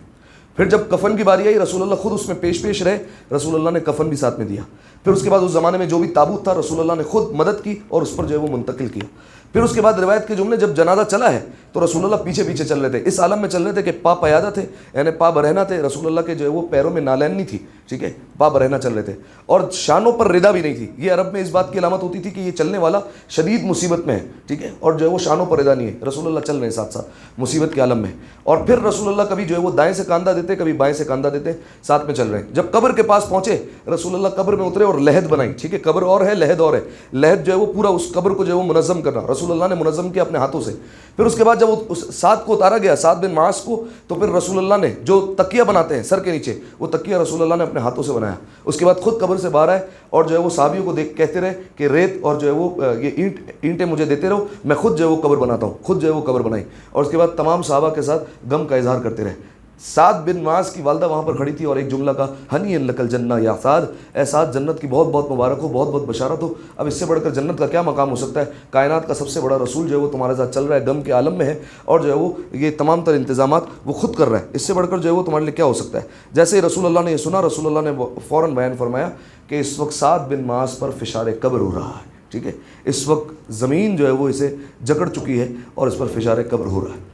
پھر جب کفن کی باری آئی, رسول اللہ خود اس میں پیش رہے, رسول اللہ نے کفن بھی ساتھ میں دیا. پھر اس کے بعد اس زمانے میں جو بھی تابوت تھا رسول اللہ نے خود مدد کی اور اس پر جو ہے وہ منتقل کیا. پھر اس کے بعد روایت کے جملے, جب جنازہ چلا ہے تو رسول اللہ پیچھے چل رہے تھے, اس عالم میں چل رہے تھے کہ پا پیادہ تھے, یعنی پا برہنہ تھے. رسول اللہ کے جو ہے وہ پیروں میں نالین نہیں تھی. ٹھیک ہے, پا برہنہ چل رہے تھے اور شانوں پر ردا بھی نہیں تھی. یہ عرب میں اس بات کی علامت ہوتی تھی کہ یہ چلنے والا شدید مصیبت میں ہے. ٹھیک ہے, اور جو ہے وہ شانوں پر ردا نہیں ہے. رسول اللہ چل رہے ہیں ساتھ ساتھ مصیبت کے عالم میں. اور پھر رسول اللہ کبھی جو ہے وہ دائیں سے کاندھا دیتے, کبھی بائیں سے کاندھا دیتے, ساتھ میں چل رہے ہیں. جب قبر کے پاس پہنچے رسول اللہ قبر میں اترے اور لحد بنائی. ٹھیک ہے, قبر اور ہے لحد اور ہے. لحد جو ہے وہ پورا اس قبر کو جو ہے وہ منظم کرنا رسول اللہ نے منظم کیا اپنے ہاتھوں سے. پھر اس کے بعد جب اس سعد کو اتارا گیا, سعد بن معاذ کو, تو پھر رسول اللہ نے جو تکیہ بناتے ہیں سر کے نیچے, وہ تکیہ رسول اللہ نے اپنے ہاتھوں سے بنایا. اس کے بعد خود قبر سے باہر آئے اور جو ہے وہ صحابیوں کو دیکھ کہتے رہے کہ ریت اور جو ہے وہ یہ اینٹیں مجھے دیتے رہو, میں خود جو ہے وہ قبر بناتا ہوں. خود جو ہے وہ قبر بنائی اور اس کے بعد تمام صحابہ کے ساتھ غم کا اظہار کرتے رہے. سعد بن معاذ کی والدہ وہاں پر کھڑی تھی اور ایک جملہ کہا, ہنی لک الجنہ یا سعد, اے سعد جنت کی بہت بہت مبارک ہو, بہت بہت بشارت ہو. اب اس سے بڑھ کر جنت کا کیا مقام ہو سکتا ہے؟ کائنات کا سب سے بڑا رسول جو ہے وہ تمہارے ساتھ چل رہا ہے, غم کے عالم میں ہے اور جو ہے وہ یہ تمام تر انتظامات وہ خود کر رہا ہے. اس سے بڑھ کر جو ہے وہ تمہارے لیے کیا ہو سکتا ہے؟ جیسے ہی رسول اللہ نے یہ سنا, رسول اللہ نے فوراً بیان فرمایا کہ اس وقت سعد بن معاذ پر فشار قبر ہو رہا ہے. ٹھیک ہے, اس وقت زمین جو ہے وہ اسے جکڑ چکی ہے اور اس پر فشار قبر ہو رہا ہے.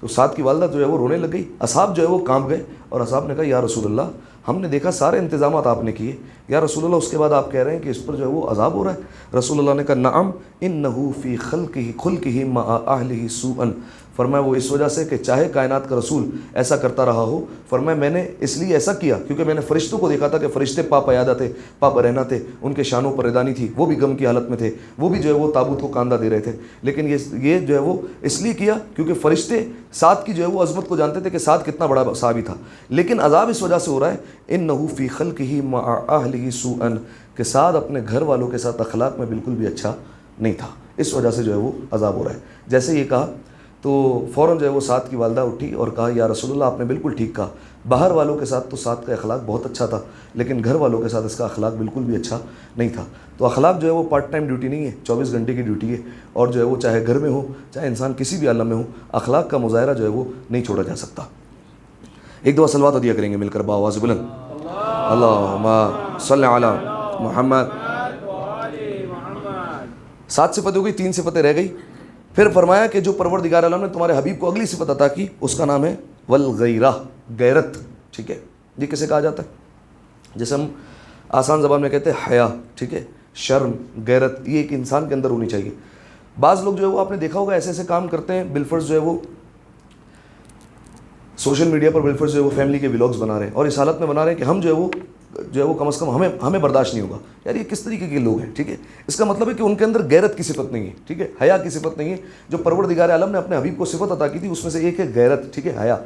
تو سعد کی والدہ جو ہے وہ رونے لگ گئی. اصحاب جو ہے وہ کانپ گئے اور اصحاب نے کہا یا رسول اللہ, ہم نے دیکھا سارے انتظامات آپ نے کیے, یا رسول اللہ اس کے بعد آپ کہہ رہے ہیں کہ اس پر جو ہے وہ عذاب ہو رہا ہے. رسول اللہ نے کہا نعم انہ فی خلقہ مع اہلہ سوءا, فرمایا وہ اس وجہ سے کہ چاہے کائنات کا رسول ایسا کرتا رہا ہو, فرمایا میں نے اس لیے ایسا کیا کیونکہ میں نے فرشتوں کو دیکھا تھا کہ فرشتے پا پیادہ تھے, پا برہنہ تھے, ان کے شانوں پر ردانی تھی, وہ بھی غم کی حالت میں تھے, وہ بھی جو ہے وہ تابوت کو کاندھا دے رہے تھے. لیکن یہ جو ہے وہ اس لیے کیا کیونکہ فرشتے سعد کی جو ہے وہ عظمت کو جانتے تھے کہ سعد کتنا بڑا صحابی تھا. لیکن عذاب اس وجہ سے ہو رہا ہے انہ فی خلقہ مع اہلہ سوءا, کہ سعد اپنے گھر والوں کے ساتھ اخلاق میں بالکل بھی اچھا نہیں تھا, اس وجہ سے جو ہے وہ عذاب ہو رہا ہے. جیسے یہ کہا تو فوراً جو ہے وہ سعد کی والدہ اٹھی اور کہا یا رسول اللہ آپ نے بالکل ٹھیک کہا, باہر والوں کے ساتھ تو سعد کا اخلاق بہت اچھا تھا لیکن گھر والوں کے ساتھ اس کا اخلاق بالکل بھی اچھا نہیں تھا. تو اخلاق جو ہے وہ پارٹ ٹائم ڈیوٹی نہیں ہے, 24 گھنٹے کی ڈیوٹی ہے, اور جو ہے وہ چاہے گھر میں ہو چاہے انسان کسی بھی عالم میں ہو, اخلاق کا مظاہرہ جو ہے وہ نہیں چھوڑا جا سکتا. ایک دو صلوات عطیہ کریں گے مل کر بآواز بلند, اللہم صلی علی محمد. 7 صفتیں ہو گئی, 3 صفتیں رہ گئی. پھر فرمایا کہ جو پروردگار عالم نے تمہارے حبیب کو اگلی صفت عطا کی اس کا نام ہے والغیرہ, غیرت. ٹھیک ہے, یہ کسے کہا جاتا ہے؟ جیسے ہم آسان زبان میں کہتے ہیں حیا, ٹھیک ہے, شرم, غیرت, یہ ایک انسان کے اندر ہونی چاہیے. بعض لوگ جو ہے وہ آپ نے دیکھا ہوگا ایسے ایسے کام کرتے ہیں, بالفرض جو ہے وہ سوشل میڈیا پر بالفرض جو ہے وہ فیملی کے ولاگز بنا رہے ہیں اور اس حالت میں بنا رہے ہیں کہ ہم جو ہے وہ کم از کم ہمیں برداشت نہیں ہوگا. یار یہ کس طریقے کے لوگ ہیں؟ ٹھیک ہے, اس کا مطلب ہے کہ ان کے اندر غیرت کی صفت نہیں ہے. ٹھیک ہے, حیا کی صفت نہیں ہے. جو پروردگار عالم نے اپنے حبیب کو صفت عطا کی تھی اس میں سے ایک ہے غیرت, ٹھیک ہے, حیا.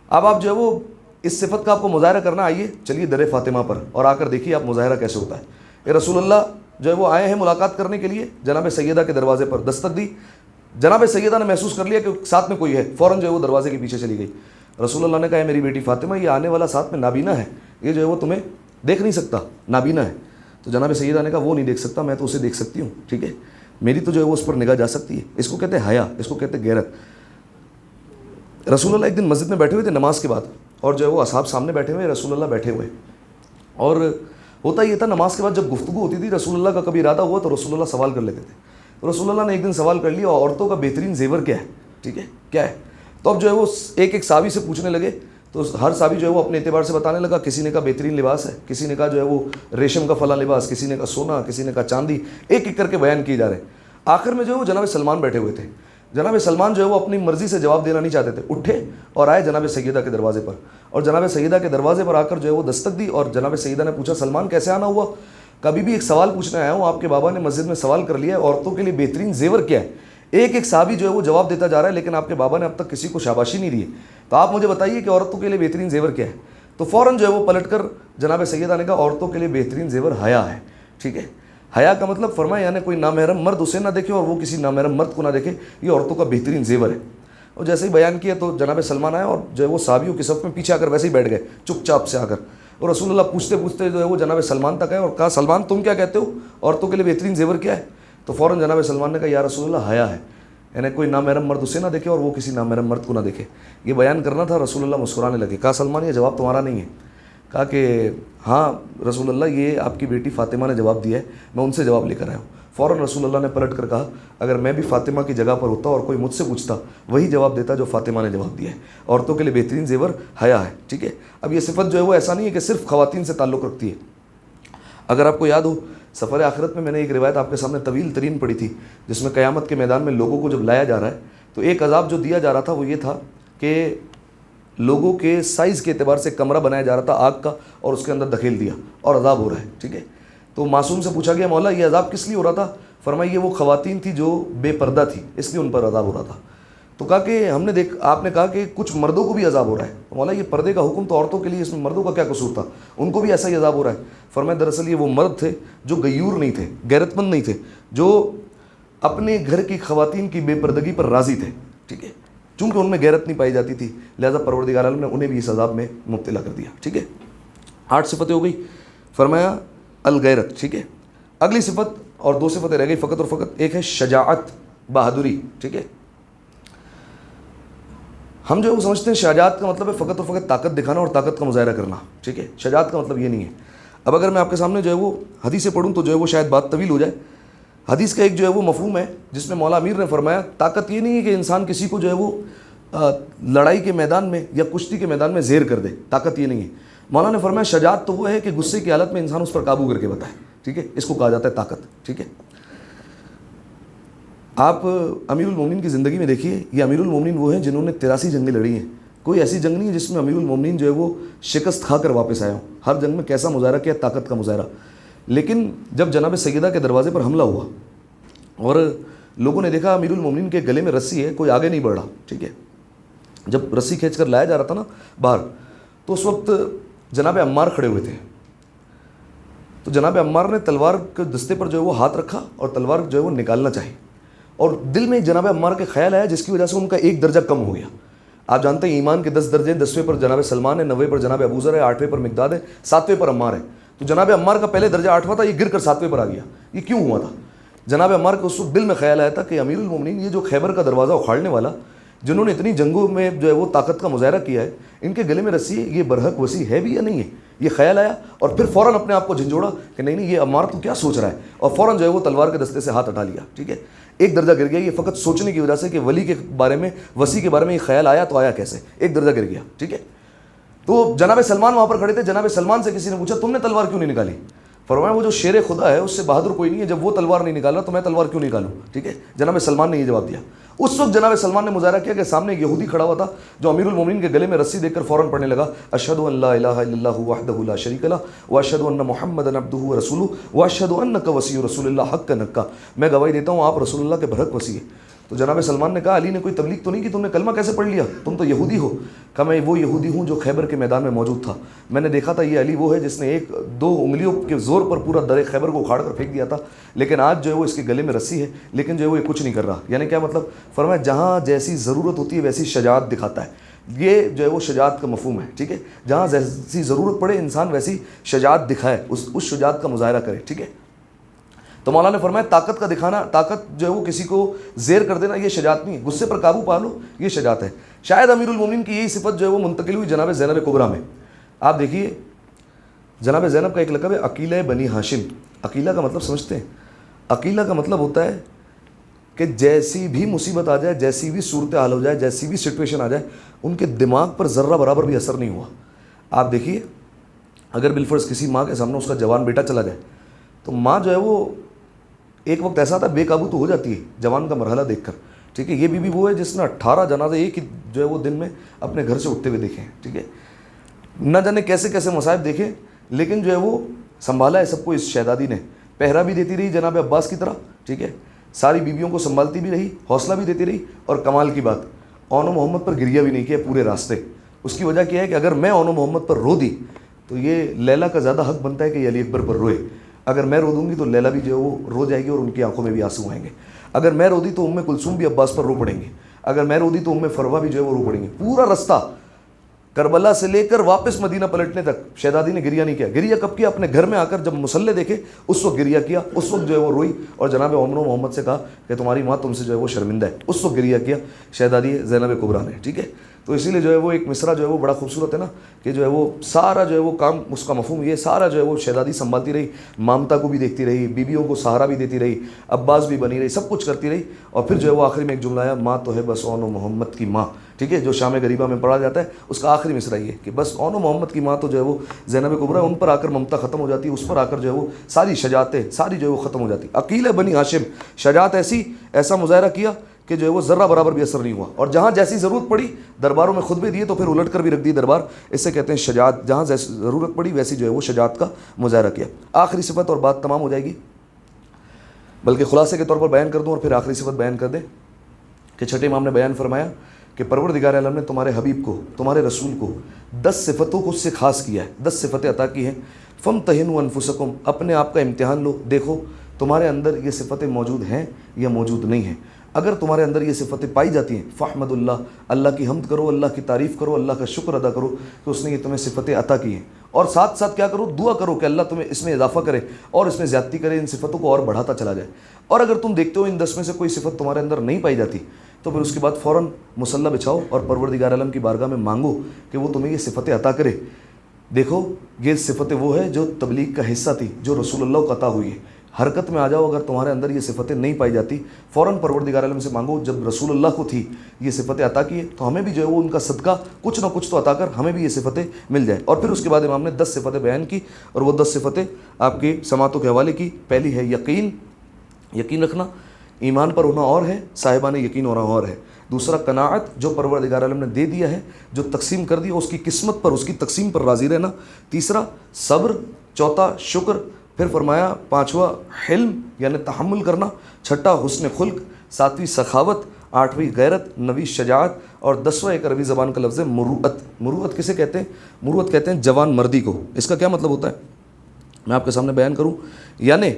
اب آپ جو ہے وہ اس صفت کا آپ کو مظاہرہ کرنا, آئیے چلیے در فاطمہ پر اور آ کر دیکھیے آپ مظاہرہ کیسے ہوتا ہے. کہ رسول اللہ جو ہے وہ آئے ہیں ملاقات کرنے کے لیے, جناب سیدہ کے دروازے پر دستک دی, جناب سیدہ نے محسوس کر لیا کہ ساتھ میں کوئی ہے, فوراً جو ہے وہ دروازے کے پیچھے چلی گئی. رسول اللہ نے کہا میری بیٹی فاطمہ, یہ آنے والا ساتھ میں نابینا ہے, یہ جو ہے وہ تمہیں دیکھ نہیں سکتا, نابینا ہے. تو جناب سیدہ نے کہا وہ نہیں دیکھ سکتا, میں تو اسے دیکھ سکتی ہوں. ٹھیک ہے, میری تو جو ہے وہ اس پر نگاہ جا سکتی ہے. اس کو کہتے ہیں حیا, اس کو کہتے ہیں غیرت. رسول اللہ ایک دن مسجد میں بیٹھے ہوئے تھے نماز کے بعد, اور جو ہے وہ اصحاب سامنے بیٹھے ہوئے, رسول اللہ بیٹھے ہوئے, اور ہوتا یہ تھا نماز کے بعد جب گفتگو ہوتی تھی رسول اللہ کا کبھی ارادہ ہوا تو رسول اللہ سوال کر لیتے تھے. تو رسول اللہ نے ایک دن سوال کر لیا عورتوں کا بہترین زیور کیا ہے؟ ٹھیک ہے, کیا ہے؟ تو اب جو ہے وہ ایک ایک صحابی سے پوچھنے لگے, تو ہر صحابی جو ہے وہ اپنے اعتبار سے بتانے لگا. کسی نے کہا بہترین لباس ہے, کسی نے کہا جو ہے وہ ریشم کا فلاں لباس, کسی نے کہا سونا, کسی نے کہا چاندی, ایک ایک کر کے بیان کیے جا رہے ہیں. آخر میں جو ہے وہ جناب سلمان بیٹھے ہوئے تھے. جناب سلمان جو ہے وہ اپنی مرضی سے جواب دینا نہیں چاہتے تھے, اٹھے اور آئے جناب سیدہ کے دروازے پر, اور جناب سیدہ کے دروازے پر آ کر جو ہے وہ دستک دی, اور جناب سیدہ نے پوچھا سلمان کیسے آنا ہوا؟ کبھی بھی ایک سوال پوچھنے آیا ہوں, آپ کے بابا نے مسجد میں سوال کر لیا ہے عورتوں کے لیے بہترین زیور کیا ہے. ایک ایک صحابی جو ہے وہ جواب دیتا جا رہا ہے، لیکن آپ کے بابا نے اب تک کسی کو شاباشی نہیں دی ہے. تو آپ مجھے بتائیے کہ عورتوں کے لیے بہترین زیور کیا ہے؟ تو فوراً جو ہے وہ پلٹ کر جناب سیدہ نے کہا عورتوں کے لیے بہترین زیور حیا ہے. ٹھیک ہے، حیا کا مطلب فرمایا یعنی کوئی نامحرم مرد اسے نہ دیکھے اور وہ کسی نامحرم مرد کو نہ دیکھے، یہ عورتوں کا بہترین زیور ہے. اور جیسے ہی بیان کیا تو جناب سلمان آئے اور جو ہے وہ صحابیوں کی صف میں پیچھے آ کر ویسے ہی بیٹھ گئے چپ چاپ سے آ کر. اور رسول اللہ پوچھتے پوچھتے جو ہے وہ جناب سلمان تک آئے اور کہا سلمان تم کیا کہتے ہو، عورتوں کے لیے بہترین زیور کیا ہے؟ تو فوراً جناب سلمان نے کہا یا رسول اللہ حیا ہے، یعنی کوئی نامحرم مرد اسے نہ دیکھے اور وہ کسی نامحرم مرد کو نہ دیکھے. یہ بیان کرنا تھا. رسول اللہ مسکرانے لگے. کہا سلمان یہ جواب تمہارا نہیں ہے. کہا کہ ہاں رسول اللہ یہ آپ کی بیٹی فاطمہ نے جواب دیا ہے، میں ان سے جواب لے کر آیا ہوں. فوراً رسول اللہ نے پلٹ کر کہا اگر میں بھی فاطمہ کی جگہ پر ہوتا اور کوئی مجھ سے پوچھتا وہی جواب دیتا جو فاطمہ نے جواب دیا ہے. عورتوں کے لیے بہترین زیور حیا ہے. ٹھیک ہے، اب یہ صفت جو ہے وہ ایسا نہیں ہے کہ صرف خواتین سے تعلق رکھتی ہے. اگر آپ کو یاد ہو سفر آخرت میں نے ایک روایت آپ کے سامنے طویل ترین پڑھی تھی جس میں قیامت کے میدان میں لوگوں کو جب لایا جا رہا ہے تو ایک عذاب جو دیا جا رہا تھا وہ یہ تھا کہ لوگوں کے سائز کے اعتبار سے کمرہ بنایا جا رہا تھا آگ کا اور اس کے اندر دھکیل دیا اور عذاب ہو رہا ہے. ٹھیک ہے، تو معصوم سے پوچھا گیا مولا یہ عذاب کس لیے ہو رہا تھا؟ فرمایا یہ وہ خواتین تھی جو بے پردہ تھی اس لیے ان پر عذاب ہو رہا تھا. تو کہا کہ ہم نے آپ نے کہا کہ کچھ مردوں کو بھی عذاب ہو رہا ہے. مولا یہ پردے کا حکم تو عورتوں کے لیے، اس میں مردوں کا کیا قصور تھا؟ ان کو بھی ایسا ہی عذاب ہو رہا ہے. فرمایا دراصل یہ وہ مرد تھے جو غیور نہیں تھے، غیرت مند نہیں تھے، جو اپنے گھر کی خواتین کی بے پردگی پر راضی تھے. ٹھیک ہے، چونکہ ان میں غیرت نہیں پائی جاتی تھی لہذا پروردگار عالم نے انہیں بھی اس عذاب میں مبتلا کر دیا. ٹھیک ہے، 8 صفتیں ہو گئی. فرمایا الغیرت. ٹھیک ہے، اگلی صفت اور 2 صفتیں رہ گئی فقط اور فقط. ایک ہے شجاعت، بہادری. ٹھیک ہے، ہم جو ہے وہ سمجھتے ہیں شجاعت کا مطلب ہے فقط اور فقط طاقت دکھانا اور طاقت کا مظاہرہ کرنا. ٹھیک ہے، شجاعت کا مطلب یہ نہیں ہے. اب اگر میں آپ کے سامنے جو ہے وہ حدیثیں پڑھوں تو جو ہے وہ شاید بات طویل ہو جائے. حدیث کا ایک جو ہے وہ مفہوم ہے جس میں مولا امیر نے فرمایا طاقت یہ نہیں ہے کہ انسان کسی کو جو ہے وہ لڑائی کے میدان میں یا کشتی کے میدان میں زیر کر دے. طاقت یہ نہیں ہے. مولا نے فرمایا شجاعت تو وہ ہے کہ غصے کی حالت میں انسان اس پر قابو کر کے بتائے. ٹھیک ہے، اس کو کہا جاتا ہے طاقت. ٹھیک ہے، آپ امیر المومنین کی زندگی میں دیکھیے، یہ امیر المومنین وہ ہیں جنہوں نے 83 جنگیں لڑی ہیں. کوئی ایسی جنگ نہیں ہے جس میں امیر المومنین جو ہے وہ شکست کھا کر واپس آئے ہوں. ہر جنگ میں کیسا مظاہرہ کیا؟ طاقت کا مظاہرہ. لیکن جب جناب سیدہ کے دروازے پر حملہ ہوا اور لوگوں نے دیکھا امیر المومنین کے گلے میں رسی ہے، کوئی آگے نہیں بڑھ رہا. ٹھیک ہے، جب رسی کھینچ کر لایا جا رہا تھا نا باہر تو اس وقت جناب عمار کھڑے ہوئے تھے. تو جناب عمار نے تلوار کے دستے پر جو ہے وہ ہاتھ رکھا اور تلوار جو ہے وہ نکالنا چاہی اور دل میں جناب عمار کے خیال آیا جس کی وجہ سے ان کا ایک درجہ کم ہو گیا. آپ جانتے ہیں ایمان کے 10 درجے، 10ویں پر جناب سلمان ہے، 9ویں پر جناب ابو ذر ہے، 8ویں پر مقداد ہے، 7ویں پر عمار ہے. تو جناب عمار کا پہلے درجہ 8واں تھا، یہ گر کر 7ویں پر آ گیا. یہ کیوں ہوا تھا؟ جناب عمار کے اس وقت دل میں خیال آیا تھا کہ امیر المومنین یہ جو خیبر کا دروازہ اکھاڑنے والا جنہوں نے اتنی جنگوں میں جو ہے وہ طاقت کا مظاہرہ کیا ہے، ان کے گلے میں رسی ہے، یہ برحق وسیع ہے بھی یا نہیں ہے؟ یہ خیال آیا اور پھر فوراً اپنے آپ کو جھنجھوڑا کہ نہیں یہ عمار تو کیا سوچ رہا ہے، اور فوراً جو ہے وہ تلوار کے دستے سے ہاتھ ہٹا لیا. ٹھیک ہے، ایک درجہ گر گیا. یہ فقط سوچنے کی وجہ سے کہ ولی کے بارے میں، وسیع کے بارے میں یہ خیال آیا تو آیا کیسے؟ ایک درجہ گر گیا. ٹھیک ہے، تو جناب سلمان وہاں پر کھڑے تھے. جناب سلمان سے کسی نے پوچھا تم نے تلوار کیوں نہیں نکالی؟ فرمایا وہ جو شیر خدا ہے اس سے بہادر کوئی نہیں ہے، جب وہ تلوار نہیں نکالا تو میں تلوار کیوں نکالوں؟ ٹھیک ہے، جناب سلمان نے یہ جواب دیا. اس وقت جناب سلمان نے مظاہرہ کیا کہ سامنے ایک یہودی کھڑا ہوا تھا جو امیر المومنین کے گلے میں رسی دیکھ کر فوراً پڑھنے لگا اشہد ان لا الہ الا اللہ وحدہ لا شریک لہ واشہد ان محمدا عبدہ ورسولہ واشہد انک وصی رسول اللہ حق نکا. میں گواہی دیتا ہوں آپ رسول اللہ کے برحق وصی ہیں. تو جناب سلمان نے کہا علی نے کوئی تبلیغ تو نہیں کی، تم نے کلمہ کیسے پڑھ لیا؟ تم تو یہودی ہو. کہا میں وہ یہودی ہوں جو خیبر کے میدان میں موجود تھا. میں نے دیکھا تھا یہ علی وہ ہے جس نے 1-2 انگلیوں کے زور پر پورا در خیبر کو اکھاڑ کر پھینک دیا تھا، لیکن آج جو ہے وہ اس کے گلے میں رسی ہے لیکن جو ہے وہ کچھ نہیں کر رہا. یعنی کیا مطلب؟ فرمایا جہاں جیسی ضرورت ہوتی ہے ویسی شجاعت دکھاتا ہے. یہ جو ہے وہ شجاعت کا مفہوم ہے. ٹھیک ہے، جہاں جیسی ضرورت پڑے انسان ویسی شجاعت دکھائے، اس شجاعت کا مظاہرہ کرے. ٹھیک ہے، تو مولا نے فرمایا طاقت کا دکھانا، طاقت جو ہے وہ کسی کو زیر کر دینا یہ شجاعت نہیں ہے. غصے پر قابو پا لو یہ شجاعت ہے. شاید امیر المومنین کی یہی صفت جو ہے وہ منتقل ہوئی جناب زینب کبریٰ میں. آپ دیکھیے جناب زینب کا ایک لقب ہے عقیلہ بنی ہاشم. عقیلہ کا مطلب سمجھتے ہیں؟ عقیلہ کا مطلب ہوتا ہے کہ جیسی بھی مصیبت آ جائے، جیسی بھی صورتحال ہو جائے، جیسی بھی سچویشن آ جائے، ان کے دماغ پر ذرہ برابر بھی اثر نہیں ہوا. آپ دیکھیے اگر بالفرض کسی ماں کے سامنے اس کا جوان بیٹا چلا جائے تو ماں جو ہے وہ ایک وقت ایسا تھا بے قابو تو ہو جاتی ہے جوان کا مرحلہ دیکھ کر. ٹھیک ہے، یہ بیوی وہ ہے جس نے 18 جنازے ایک ہی جو ہے وہ دن میں اپنے گھر سے اٹھتے ہوئے دیکھے ہیں. ٹھیک ہے، نہ جانے کیسے کیسے مصائب دیکھے، لیکن جو ہے وہ سنبھالا ہے سب کو اس شہزادی نے. پہرا بھی دیتی رہی جناب عباس کی طرح. ٹھیک ہے، ساری بیویوں کو سنبھالتی بھی رہی، حوصلہ بھی دیتی رہی، اور کمال کی بات اون و محمد پر گریہ بھی نہیں کیا پورے راستے۔ اس کی وجہ کیا ہے کہ اگر میں اون و محمد پر رو دی تو یہ لیلا کا زیادہ حق بنتا ہے کہ یہ علی اکبر پر روئے۔ اگر میں رو دوں گی تو لیلا بھی جو ہے وہ رو جائے گی اور ان کی آنکھوں میں بھی آنسو آئیں گے۔ اگر میں رو دی تو ام کلثوم بھی عباس پر رو پڑیں گی، اگر میں رو دی تو ام فروہ بھی جو ہے وہ رو پڑیں گی۔ پورا رستہ کربلا سے لے کر واپس مدینہ پلٹنے تک شہزادی نے گریہ نہیں کیا۔ گریہ کب کیا؟ اپنے گھر میں آ کر جب مصلے دیکھے اس وقت گریہ کیا، اس وقت جو ہے وہ روئی اور جناب عمر و محمد سے کہا کہ تمہاری ماں تم سے جو ہے وہ شرمندہ ہے، اس وقت گریہ کیا شہزادی زینب کبریٰ نے، ٹھیک ہے۔ تو اسی لیے جو ہے وہ ایک مصرع جو ہے وہ بڑا خوبصورت ہے نا، کہ جو ہے وہ سارا جو ہے وہ کام، اس کا مفہوم یہ سارا جو ہے وہ شہزادی سنبھالتی رہی، مامتا کو بھی دیکھتی رہی، بیویوں کو سہارا بھی دیتی رہی، عباس بھی بنی رہی، سب کچھ کرتی رہی، اور پھر جو ہے وہ آخری میں ایک جملہ آیا، ماں تو ہے بس اون و محمد کی ماں، ٹھیک ہے، جو شام غریبہ میں پڑھا جاتا ہے، اس کا آخری مصرع یہ کہ بس اون و محمد کی ماں تو جو ہے وہ زینب کبریٰ، ان پر آ کر ممتا ختم ہو جاتی ہے، اس پر آ کر جو ہے وہ ساری شجاعتیں ساری جو ہے وہ ختم ہو جاتی۔ عقیل بنی ہاشم، شجاعت ایسا مظاہرہ کیا کہ جو ہے وہ ذرہ برابر بھی اثر نہیں ہوا، اور جہاں جیسی ضرورت پڑی درباروں میں خطبے دیے تو پھر الٹ کر بھی رکھ دی دربار، اس سے کہتے ہیں شجاعت، جہاں جیسی ضرورت پڑی ویسی جو ہے وہ شجاعت کا مظاہرہ کیا۔ آخری صفت اور بات تمام ہو جائے گی، بلکہ خلاصے کے طور پر بیان کر دوں اور پھر آخری صفت بیان کر دیں کہ چھٹے امام نے بیان فرمایا کہ پروردگار عالم نے تمہارے حبیب کو، تمہارے رسول کو 10 صفتوں کو اس سے خاص کیا ہے، 10 صفتیں عطا کی ہیں۔ فامتحنوا انفسکم، اپنے آپ کا امتحان لو، دیکھو تمہارے اندر یہ صفتیں موجود ہیں یا موجود نہیں ہیں۔ اگر تمہارے اندر یہ صفتیں پائی جاتی ہیں فاحمد اللہ، اللہ کی حمد کرو، اللہ کی تعریف کرو، اللہ کا شکر ادا کرو کہ اس نے یہ تمہیں صفتیں عطا کی ہیں، اور ساتھ ساتھ کیا کرو، دعا کرو کہ اللہ تمہیں اس میں اضافہ کرے اور اس میں زیادتی کرے، ان صفتوں کو اور بڑھاتا چلا جائے۔ اور اگر تم دیکھتے ہو ان 10 میں سے کوئی صفت تمہارے اندر نہیں پائی جاتی تو پھر اس کے بعد فوراً مصلی بچھاؤ اور پروردگار عالم کی بارگاہ میں مانگو کہ وہ تمہیں یہ صفتیں عطا کرے۔ دیکھو یہ صفتیں وہ ہے جو تبلیغ کا حصہ تھی، جو رسول اللہ کو عطا ہوئی ہے۔ حرکت میں آ جاؤ، اگر تمہارے اندر یہ صفتیں نہیں پائی جاتی فوراً پروردگار عالم سے مانگو، جب رسول اللہ کو تھی یہ صفتیں عطا کی ہے تو ہمیں بھی جو ہے وہ ان کا صدقہ کچھ نہ کچھ تو عطا کر ہمیں بھی یہ صفتیں مل جائیں۔ اور پھر اس کے بعد امام نے 10 صفتیں بیان کی، اور وہ 10 صفتیں آپ کی سماعتوں کے حوالے کی۔ پہلی ہے یقین، یقین رکھنا، ایمان پر ہونا اور ہے، صاحبان یقین ہونا اور ہے۔ دوسرا قناعت، جو پروردگار عالم نے دے دیا ہے، جو تقسیم کر دیا، اس کی قسمت پر، اس کی تقسیم پر راضی رہنا۔ تیسرا صبر، چوتھا شکر، پھر فرمایا پانچواں حلم یعنی تحمل کرنا، چھٹا حسن خلق، ساتویں سخاوت، آٹھویں غیرت، نویں شجاعت، اور 10واں ایک عربی زبان کا لفظ ہے مروت۔ مروت کسے کہتے ہیں؟ مروت کہتے ہیں جوان مردی کو۔ اس کا کیا مطلب ہوتا ہے میں آپ کے سامنے بیان کروں، یعنی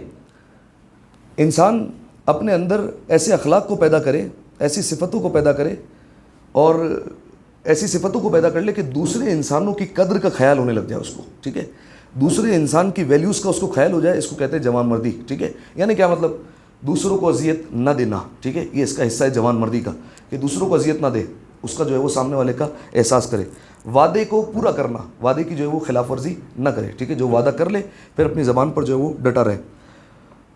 انسان اپنے اندر ایسے اخلاق کو پیدا کرے، ایسی صفتوں کو پیدا کرے، اور ایسی صفتوں کو پیدا کر لے کہ دوسرے انسانوں کی قدر کا خیال ہونے لگ جائے اس کو، ٹھیک ہے، دوسرے انسان کی ویلیوز کا اس کو خیال ہو جائے، اس کو کہتے ہیں جوان مردی، ٹھیک ہے۔ یعنی کیا مطلب؟ دوسروں کو اذیت نہ دینا، ٹھیک ہے، یہ اس کا حصہ ہے جوان مردی کا، کہ دوسروں کو اذیت نہ دے، اس کا جو ہے وہ سامنے والے کا احساس کرے۔ وعدے کو پورا کرنا، وعدے کی جو ہے وہ خلاف ورزی نہ کرے، ٹھیک ہے، جو وعدہ کر لے پھر اپنی زبان پر جو ہے وہ ڈٹا رہے۔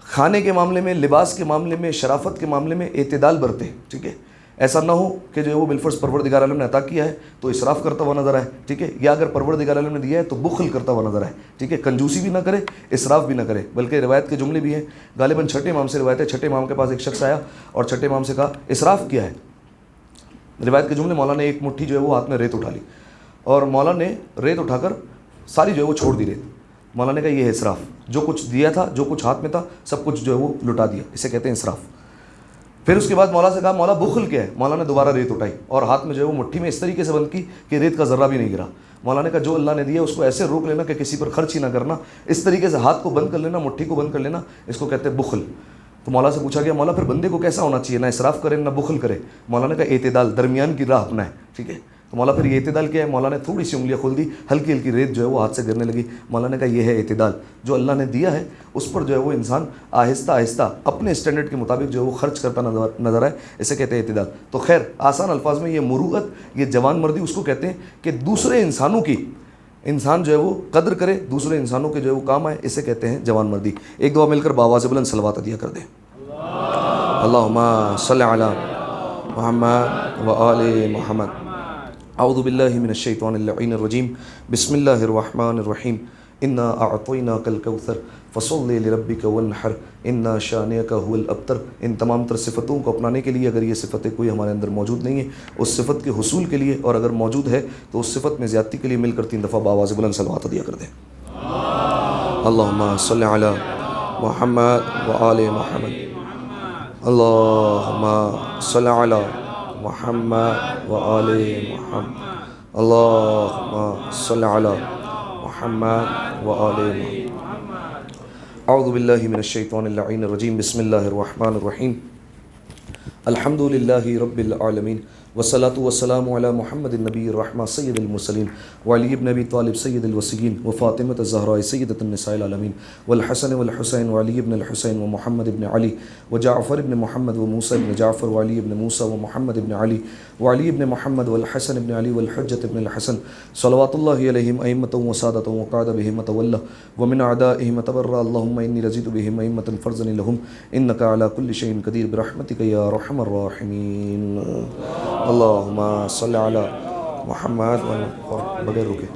کھانے کے معاملے میں، لباس کے معاملے میں، شرافت کے معاملے میں اعتدال برتے، ٹھیک ہے، ایسا نہ ہو کہ جو ہے وہ بالفرض پروردگار عالم نے عطا کیا ہے تو اسراف کرتا ہوا نظر آئے، ٹھیک ہے، یا اگر پروردگار عالم نے دیا ہے تو بخل کرتا ہوا نظر آئے، ٹھیک ہے، کنجوسی بھی نہ کرے، اسراف بھی نہ کرے۔ بلکہ روایت کے جملے بھی ہیں، غالباً چھٹے امام سے روایت ہے، چھٹے امام کے پاس ایک شخص آیا اور چھٹے امام سے کہا اسراف کیا ہے؟ روایت کے جملے، مولا نے ایک مٹھی جو ہے وہ ہاتھ میں ریت اٹھا لی، اور مولا نے ریت اٹھا کر ساری جو ہے وہ چھوڑ دی ریت۔ مولا نے کہا یہ ہے اسراف، جو کچھ دیا تھا، جو کچھ ہاتھ میں تھا، سب کچھ جو ہے وہ لٹا دیا، اسے کہتے ہیں اسراف۔ پھر اس کے بعد مولا سے کہا مولا بخل کیا ہے؟ مولا نے دوبارہ ریت اٹھائی اور ہاتھ میں جو ہے وہ مٹھی میں اس طریقے سے بند کی کہ ریت کا ذرہ بھی نہیں گرا۔ مولا نے کہا جو اللہ نے دیا اس کو ایسے روک لینا کہ کسی پر خرچ ہی نہ کرنا، اس طریقے سے ہاتھ کو بند کر لینا، مٹھی کو بند کر لینا، اس کو کہتے ہیں بخل۔ تو مولا سے پوچھا گیا مولا پھر بندے کو کیسا ہونا چاہیے، نہ اسراف کرے نہ بخل کرے؟ مولا نے کہا اعتدال، درمیان کی راہ اپنا ہے، ٹھیک ہے۔ تو مولا پھر یہ اعتدال کیا ہے؟ مولا نے تھوڑی سی انگلیاں کھول دی، ہلکی ہلکی ریت جو ہے وہ ہاتھ سے گرنے لگی۔ مولا نے کہا یہ ہے اعتدال، جو اللہ نے دیا ہے اس پر جو ہے وہ انسان آہستہ آہستہ اپنے اسٹینڈرڈ کے مطابق جو ہے وہ خرچ کرتا نظر آئے، اسے کہتے ہیں اعتدال۔ تو خیر آسان الفاظ میں یہ مروت، یہ جوان مردی اس کو کہتے ہیں کہ دوسرے انسانوں کی انسان جو ہے وہ قدر کرے، دوسرے انسانوں کے جو ہے وہ کام آئے، اسے کہتے ہیں جوان مردی۔ ایک دعا مل کر بآواز بلند صلوات عطیہ کر دیں۔ اللہم صلی علی محمد و آل محمد۔ اعوذ باللہ من الشیطان اللعین الرجیم، بسم اللہ الرحمن الرحیم۔ انا اعطیناک الکوثر فصل لربک وانحر ان شانئک هو الابتر۔ ان تمام تر صفتوں کو اپنانے کے لیے، اگر یہ صفتیں کوئی ہمارے اندر موجود نہیں ہیں، اس صفت کے حصول کے لیے، اور اگر موجود ہے تو اس صفت میں زیادتی کے لیے مل کر 3 دفعہ بآواز بلند صلوات عطیہ کر دیں۔ اللہم صلی علی محمد و آل محمد۔ اللہم صل علی محمد و آل محمد، اللہم صل علی محمد و آل محمد۔ اعوذ باللہ من الشیطان اللعین الرجیم، بسم اللہ الرحمن الرحیم، الحمد للہ رب العالمین، والصلاة والسلام علی محمد النبی الرحمہ سید المرسلین، وعلی ابن ابی طالب سید الوصیین، وفاطمۃ الزہراء سیدۃ النساء العالمین، والحسن والحسین وعلی ابن الحسین ومحمد ابن علی وجعفر ابن محمد وموسیٰ ابن جعفر وعلی ابن موسیٰ ومحمد ابن علی وعلی ابن محمد والحسن ابن علی والحجۃ ابن الحسن صلوات اللہ علیہم ائمۃ وسادۃ وقعد بہم تولہ ومن اعدائہم تبرأ، اللہم انی رضیت بہم ائمۃ فرزن لہم انک علی کل شیء قدیر برحمتک یا ارحم الراحمین۔ اللہم صل علی محمد بغیر رکے۔